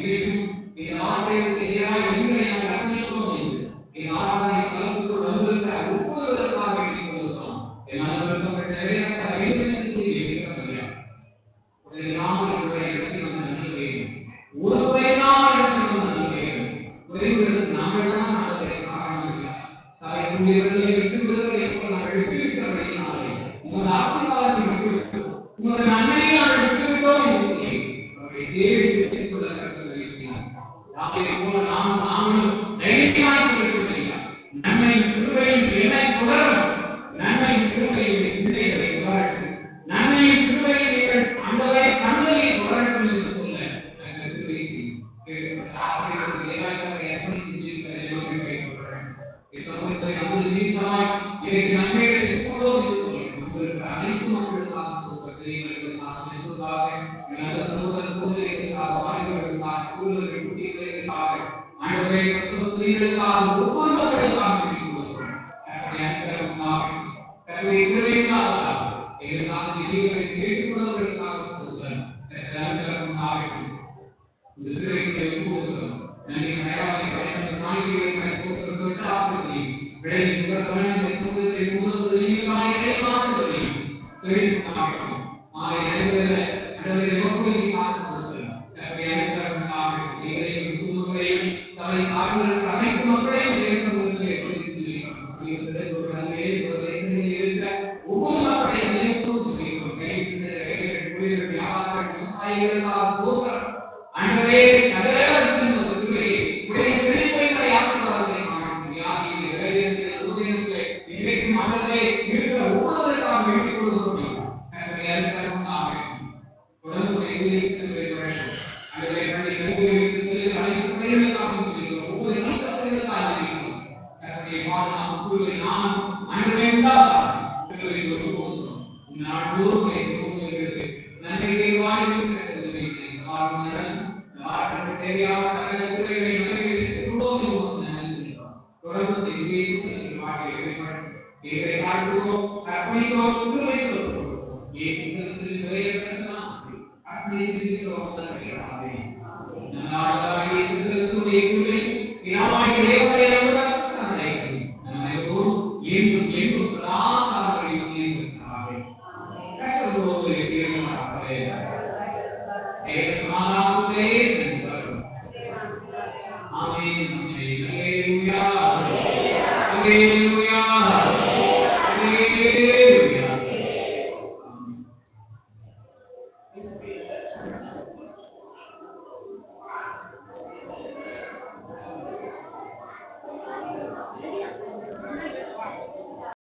இருக்கும் இந்த வார்த்தைகளுக்கு எதிராக எங்களை நாங்கள் அர்ப்பணிக்கிறோம் என்று இந்த ஆராதனை ஸ்தலத்துக்குள் வந்திருக்கிற ஒவ்வொருவருக்காக வேண்டிக் கொள்கிறோம். என்னால் விருப்பங்கள் நிறைவேற்ற வேண்டும் என்று சொல்லி இருக்கிறோம். ஒரு கிராமங்களுடைய இடத்தில் வந்து நல்ல ஒரு குறையினால் இடத்தில் வந்து நல்ல குறைவுகளுக்கு நாங்கள் தான் நல்லதை காரணம் சாலை கூடியவர்களை விட்டு விடுதலை நாங்கள் விட்டுவிட்டவர்களாலே உமது ஆசீர்வாதத்தை விட்டுவிட்டோம், உமது நன்மையை நாங்கள் விட்டுவிட்டோம் என்று சொல்லி அவரை தேடி பெற்றுக் கொள்ள கற்றுக் செய்யலாம். நாங்களும் தைரியமாய் சொல்லிக்கொள்கிறீர்கள். நன்மையின் கிருபையின் என்னை தொடரும், நன்மையின் கிருபையின் பிள்ளைகளை தொடரட்டும், நன்மையின் கிருபையின் எங்கள் ஆண்டவரை சந்ததியை தொடரட்டும் என்று சொல்ல நாங்கள் கிருபை செய்யும். சமூகத்தை நமது நீட்டமாய் இன்றைக்கு நன்மைகளை பெற்றுக்கொண்டோம் என்று சொல்லி நம்மளுக்கு அனைத்து மக்களுக்காக நல்ல சமூக சூழ்நிலைகளுக்காக, வாலிபர்களுக்காக, சூழல்கள் குட்டிகளுக்காக, ஆண்டவரே பிரசவ ஸ்திரீகளுக்காக, ஒவ்வொரு மக்களுக்காக கர்த்தருடைய கிருபையினால எங்களுக்காக ஜெபிக்கிறதை கேட்டுக்கொண்டவர்களுக்காக சொல்கிறேன். இந்த கிருபைகளை ஒப்புக்கொடுக்கிறோம். நன்றி மழையாவை காணிக்கைகளை சோதனை ஆசிரியர் விளைவு முதற்கொண்டு சமூகத்தை மூலவது நீங்களாக ஆசிரியர் செழிப்பாக மாலை நடைபெற அடலை நோக்கி ஆசிரியர் கர்த்தருடைய எங்களையும் குடும்பங்களையும் சபை சார்ந்த அனைத்து மக்களையும் தேசங்களிலே குறித்து சமீபத்திலே ஒரு நன்மையை ஒரு தேசங்களில் இருக்கிற ஒவ்வொரு மக்களையும் நினைப்போம் சொல்லியிருக்கிறோம். கைது செய்கிற குடியிருப்பு வியாபார விவசாயிகளுக்காக சோதரம் அன்றே சகல உடைய செழிப்பை ஆசீர்வாதத்தை வியாதியை வேலையை சூரியனுக்கு இன்றைக்கும் மனதிலே இருக்கிற ஒவ்வொருவருக்காக வேண்டிக் கொள்கிறோம். Yes, ஆமென். அல்லேலூயா. அல்லேலூயா. அல்லேலூயா.